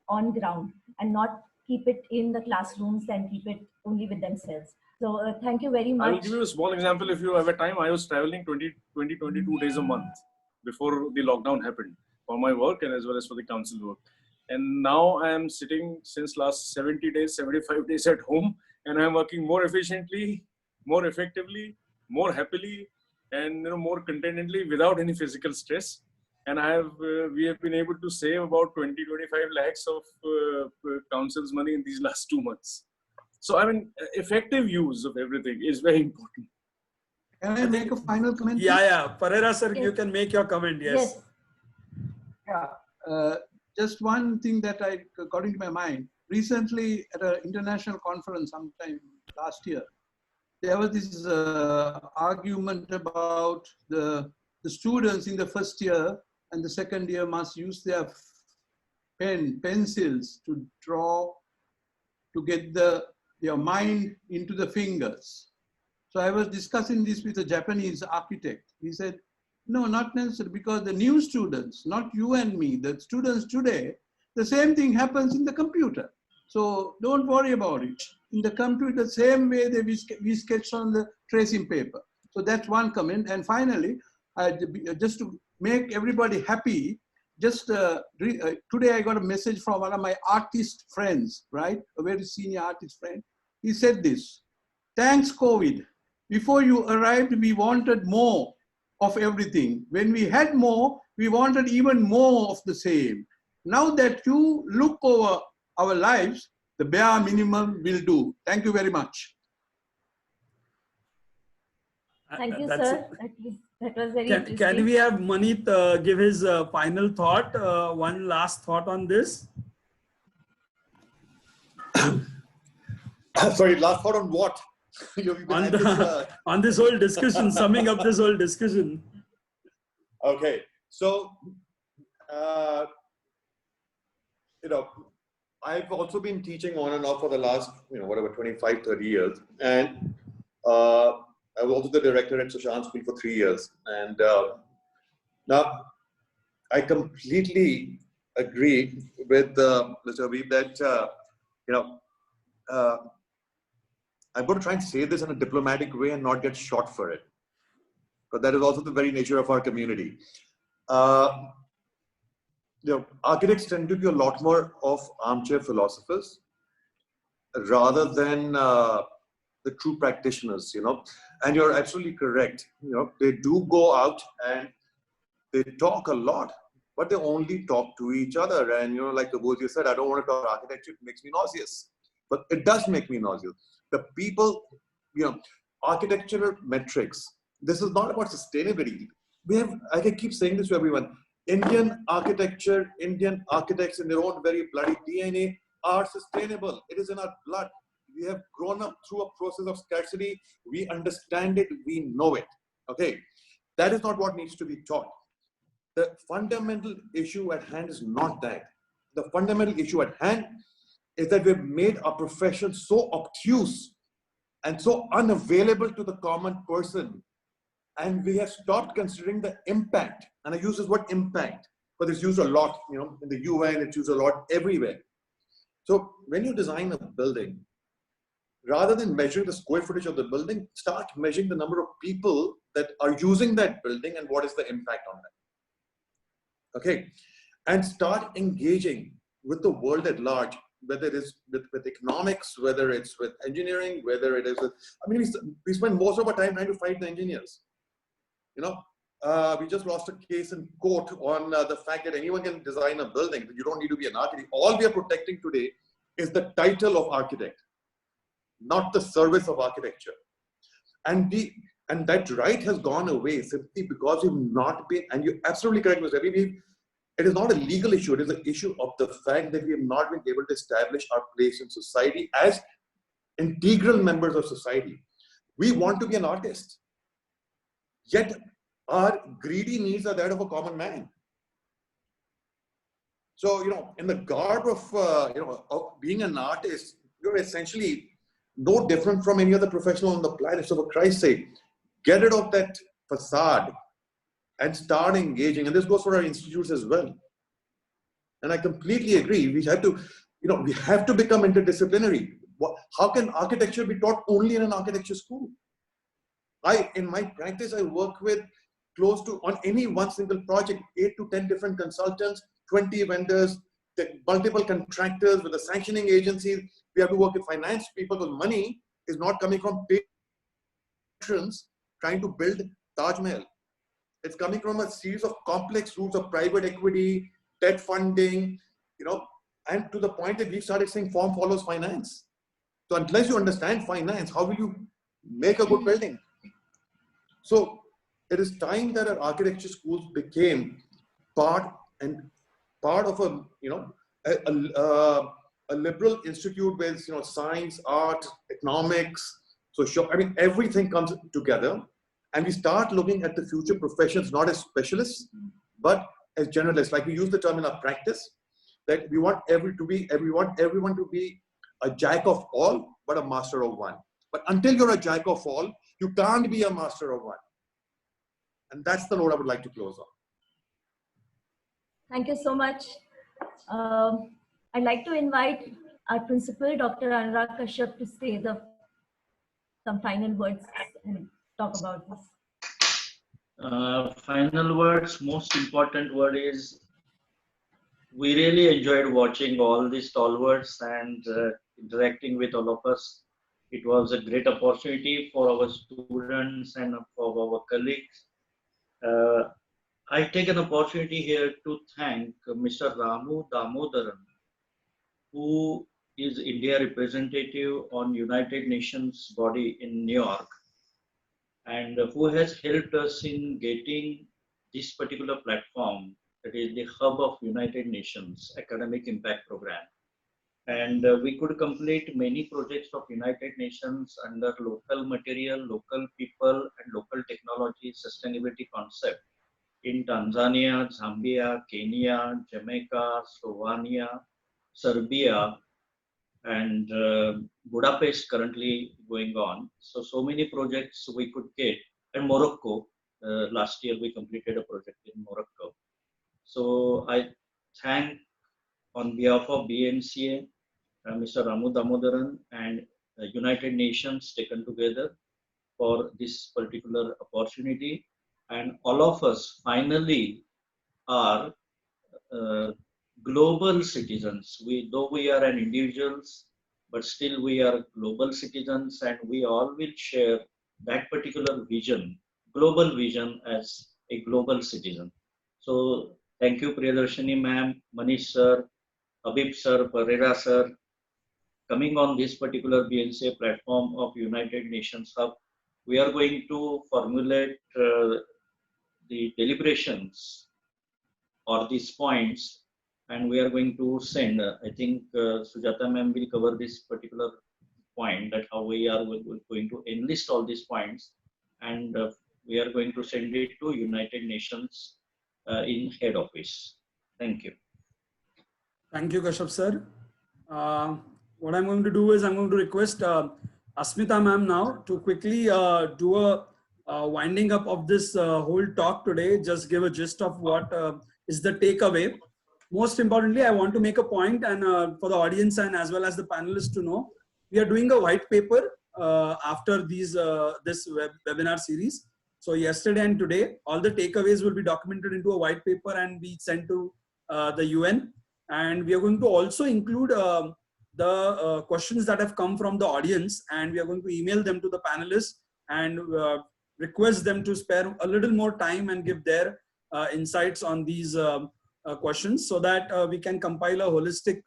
on ground, and not keep it in the classrooms and keep it only with themselves. So thank you very much. I will give you a small example if you have a time. I was traveling 22 days a month. before the lockdown happened for my work and as well as for the council work. And now I am sitting since last 70 days, 75 days at home, and I'm working more efficiently, more effectively, more happily, and more contentedly without any physical stress. And we have been able to save about 20-25 lakhs of council's money in these last 2 months. So I mean, effective use of everything is very important. Can I make a final comment? Yeah. Pereira sir, Yes. you can make your comment. Yes. Yeah. Just one thing that got into my mind. Recently, at an international conference sometime last year, there was this argument about the students in the first year and the second year must use their pencils to draw, to get their mind into the fingers. So I was discussing this with a Japanese architect. He said, no, not necessarily, because the new students, not you and me, the students today, the same thing happens in the computer. So don't worry about it. In the computer, same way that we sketch on the tracing paper. So that's one comment. And finally, just to make everybody happy, just today I got a message from one of my artist friends, right? A very senior artist friend. He said this: thanks COVID. Before you arrived, we wanted more of everything. When we had more, we wanted even more of the same. Now that you look over our lives, the bare minimum will do. Thank you very much. Thank you, That's sir. That was very interesting. Can we have Manit give his final thought, one last thought on this? Sorry, last thought on what? On this whole discussion, summing up this whole discussion. Okay, so, I've also been teaching on and off for the last, 25, 30 years. And I was also the director at Sushant School for 3 years. And now I completely agree with Mr. Habib that, I'm going to try and say this in a diplomatic way and not get shot for it. But that is also the very nature of our community. Architects tend to be a lot more of armchair philosophers rather than the true practitioners, And you're absolutely correct. They do go out and they talk a lot, but they only talk to each other. And, like Abozi said, I don't want to talk architecture. It makes me nauseous. But it does make me nauseous. The people, architectural metrics. This is not about sustainability. I can keep saying this to everyone. Indian architecture, Indian architects in their own very bloody DNA are sustainable. It is in our blood. We have grown up through a process of scarcity. We understand it. We know it. Okay. That is not what needs to be taught. The fundamental issue at hand is not that. The fundamental issue at hand is that we've made our profession so obtuse and so unavailable to the common person. And we have stopped considering the impact. And I use this word impact, but it's used a lot, in the UN, it's used a lot everywhere. So when you design a building, rather than measuring the square footage of the building, start measuring the number of people that are using that building and what is the impact on that. Okay. And start engaging with the world at large, whether it is with economics, whether it's with engineering, whether it is with, we spend most of our time trying to fight the engineers. We just lost a case in court on the fact that anyone can design a building, but you don't need to be an architect. All we are protecting today is the title of architect, not the service of architecture. And that right has gone away simply because we've not been, and you're absolutely correct, Mr. Ravi, it is not a legal issue, it is an issue of the fact that we have not been able to establish our place in society as integral members of society. We want to be an artist, yet our greedy needs are that of a common man. So, in the garb of being an artist, you're essentially no different from any other professional on the planet. So for Christ's sake, get rid of that facade and start engaging. And this goes for our institutes as well. And I completely agree. We have to, we have to become interdisciplinary. How can architecture be taught only in an architecture school? In my practice, I work with close to, on any one single project, 8 to 10 different consultants, 20 vendors, multiple contractors with the sanctioning agencies. We have to work with finance people, because money is not coming from patrons trying to build Taj Mahal. It's coming from a series of complex rules of private equity, debt funding, and to the point that we've started saying form follows finance. So unless you understand finance, how will you make a good building? So it is time that our architecture schools became part of a liberal institute with science, art, economics. So everything comes together, and we start looking at the future professions not as specialists but as generalists. Like we use the term in our practice that we want everyone to be a jack of all but a master of one. But until you're a jack of all, you can't be a master of one. And that's the note I would like to close on. Thank you so much. I'd like to invite our principal, Dr. Anurag Kashyap, to say some final words and talk about this. Final words, most important word is, we really enjoyed watching all these stalwarts and interacting with all of us. It was a great opportunity for our students and for our colleagues. I take an opportunity here to thank Mr. Ramu Damodaran, who is India representative on United Nations body in New York, and who has helped us in getting this particular platform, that is the hub of United Nations Academic Impact Program. And we could complete many projects of United Nations under local material, local people, and local technology sustainability concept in Tanzania, Zambia, Kenya, Jamaica, Slovenia, Serbia, and Budapest currently going on. So many projects we could get. And Morocco, last year we completed a project in Morocco. So I thank on behalf of BNCA, Mr. Ramu Damodaran and United Nations taken together for this particular opportunity. And all of us finally are global citizens. Though we are an individuals, but still we are global citizens, and we all will share that particular vision, global vision, as a global citizen. So thank you, Priyadarshini ma'am, Manish sir, Habib sir, Pereira sir, coming on this particular BNCA platform of United Nations Hub. We are going to formulate the deliberations or these points, and we are going to send, I think Sujata ma'am will cover this particular point, that how we are going to enlist all these points, and we are going to send it to United Nations in head office. Thank you. Thank you, Kashyap sir. What I'm going to do is I'm going to request Asmita ma'am now to quickly do a winding up of this whole talk today. Just give a gist of what is the takeaway. Most importantly, I want to make a point, and for the audience and as well as the panelists to know, we are doing a white paper after this webinar series. So yesterday and today, all the takeaways will be documented into a white paper and be sent to the UN. And we are going to also include the questions that have come from the audience, and we are going to email them to the panelists and request them to spare a little more time and give their insights on these questions, so that we can compile a holistic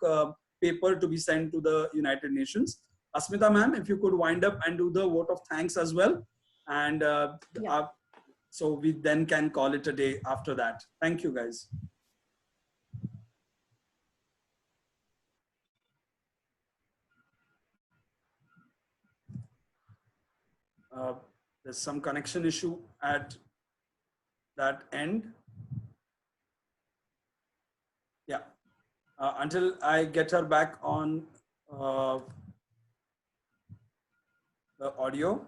paper to be sent to the United Nations. Asmita ma'am, if you could wind up and do the vote of thanks as well. And so we then can call it a day after that. Thank you, guys. There's some connection issue at that end. Yeah, until I get her back on the audio.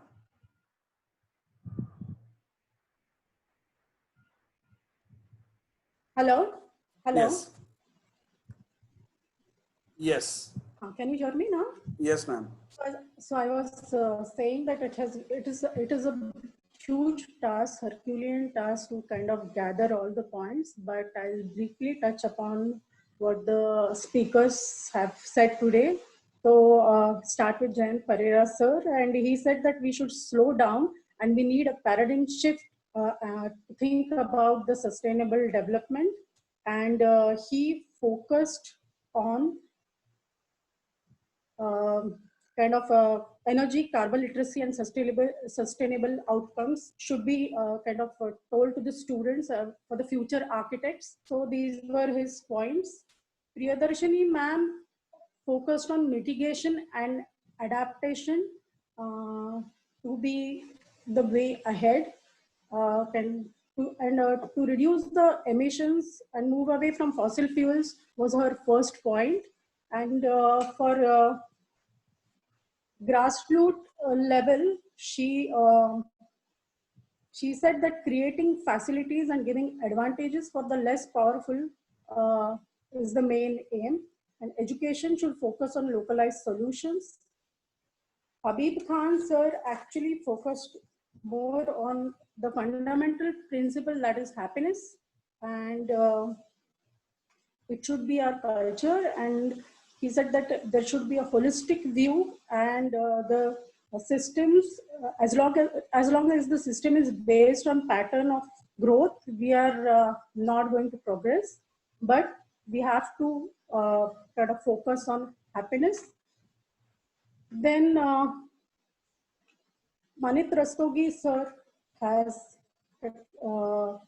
Hello? Hello? Yes. Yes. Can you hear me now? Yes, ma'am. So I was saying that it is a huge task, Herculean task to kind of gather all the points, but I'll briefly touch upon what the speakers have said today. So start with Jayant Pereira sir, and he said that we should slow down and we need a paradigm shift to think about the sustainable development. And he focused on kind of energy, carbon literacy, and sustainable outcomes should be kind of told to the students for the future architects. So these were his points. Priyadarshini ma'am focused on mitigation and adaptation to be the way ahead to reduce the emissions and move away from fossil fuels was her first point. And for grassroots level, she said that creating facilities and giving advantages for the less powerful is the main aim, and education should focus on localized solutions. Habib Khan sir actually focused more on the fundamental principle, that is happiness, and it should be our culture. And he said that there should be a holistic view, and the systems, as long as the system is based on pattern of growth, we are not going to progress. But we have to kind of focus on happiness. Then Manit Rastogi sir has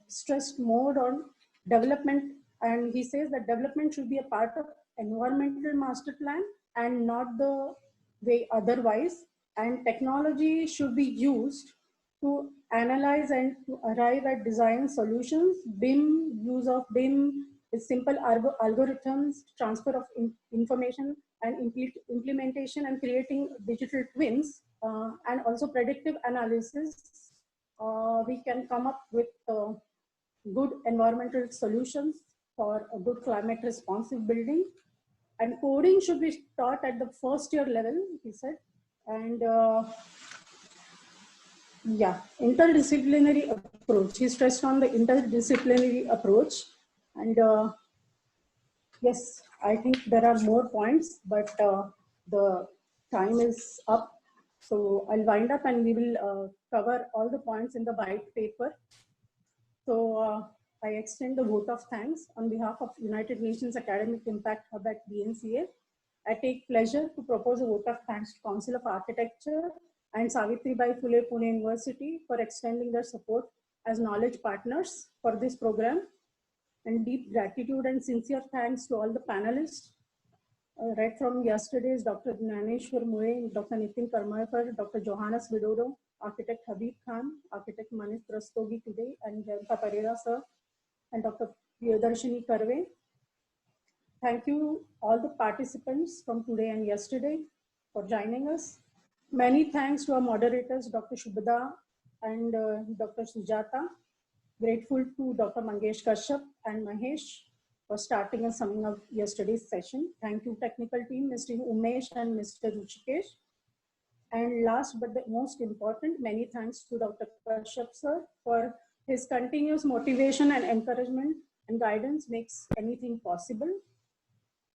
stressed more on development, and he says that development should be a part of environmental master plan and not the way otherwise, and technology should be used to analyze and to arrive at design solutions. BIM, use of BIM is simple algorithms, transfer of information and implementation, and creating digital twins, and also predictive analysis. We can come up with good environmental solutions for a good climate responsive building. And coding should be taught at the first year level, he said. And yeah, interdisciplinary approach. He stressed on the interdisciplinary approach. And yes, I think there are more points, but the time is up. So I'll wind up and we will cover all the points in the white paper. So I extend the vote of thanks on behalf of United Nations Academic Impact Hub at BNCA. I take pleasure to propose a vote of thanks to Council of Architecture and Savitribai Phule Pune University for extending their support as knowledge partners for this program. And deep gratitude and sincere thanks to all the panelists. Right from yesterday's Dr. Gnaneshwar Mure, Dr. Nitin Karmakar, Dr. Johannes Widodo, Architect Habib Khan, Architect Manit Rastogi today, and Jayanta Pereira sir, and Dr. Priyadarshini Karve. Thank you all the participants from today and yesterday for joining us. Many thanks to our moderators, Dr. Shubhada and Dr. Sujata. Grateful to Dr. Mangesh Kashyap and Mahesh for starting and summing up yesterday's session. Thank you technical team, Mr. Umesh and Mr. Ruchikesh. And last but the most important, many thanks to Dr. Kashyap sir for his continuous motivation and encouragement and guidance makes anything possible.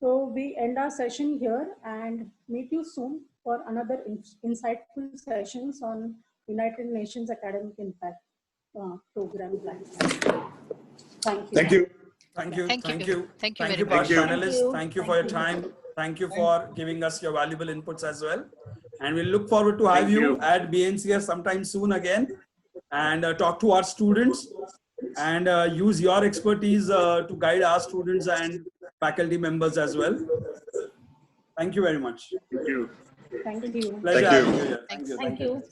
So we end our session here and meet you soon for another insightful sessions on United Nations Academic Impact program plan. Thank you. Thank you. Thank you. Thank you. Thank you Thank very you, much. panelists. Thank you for your time. Thank you for giving us your valuable inputs as well. And we'll look forward to have you at BNCA sometime soon again and talk to our students and use your expertise to guide our students and faculty members as well. Thank you very much. Thank you. Thank you. Pleasure Thank you. having you here. Thanks. Thank you.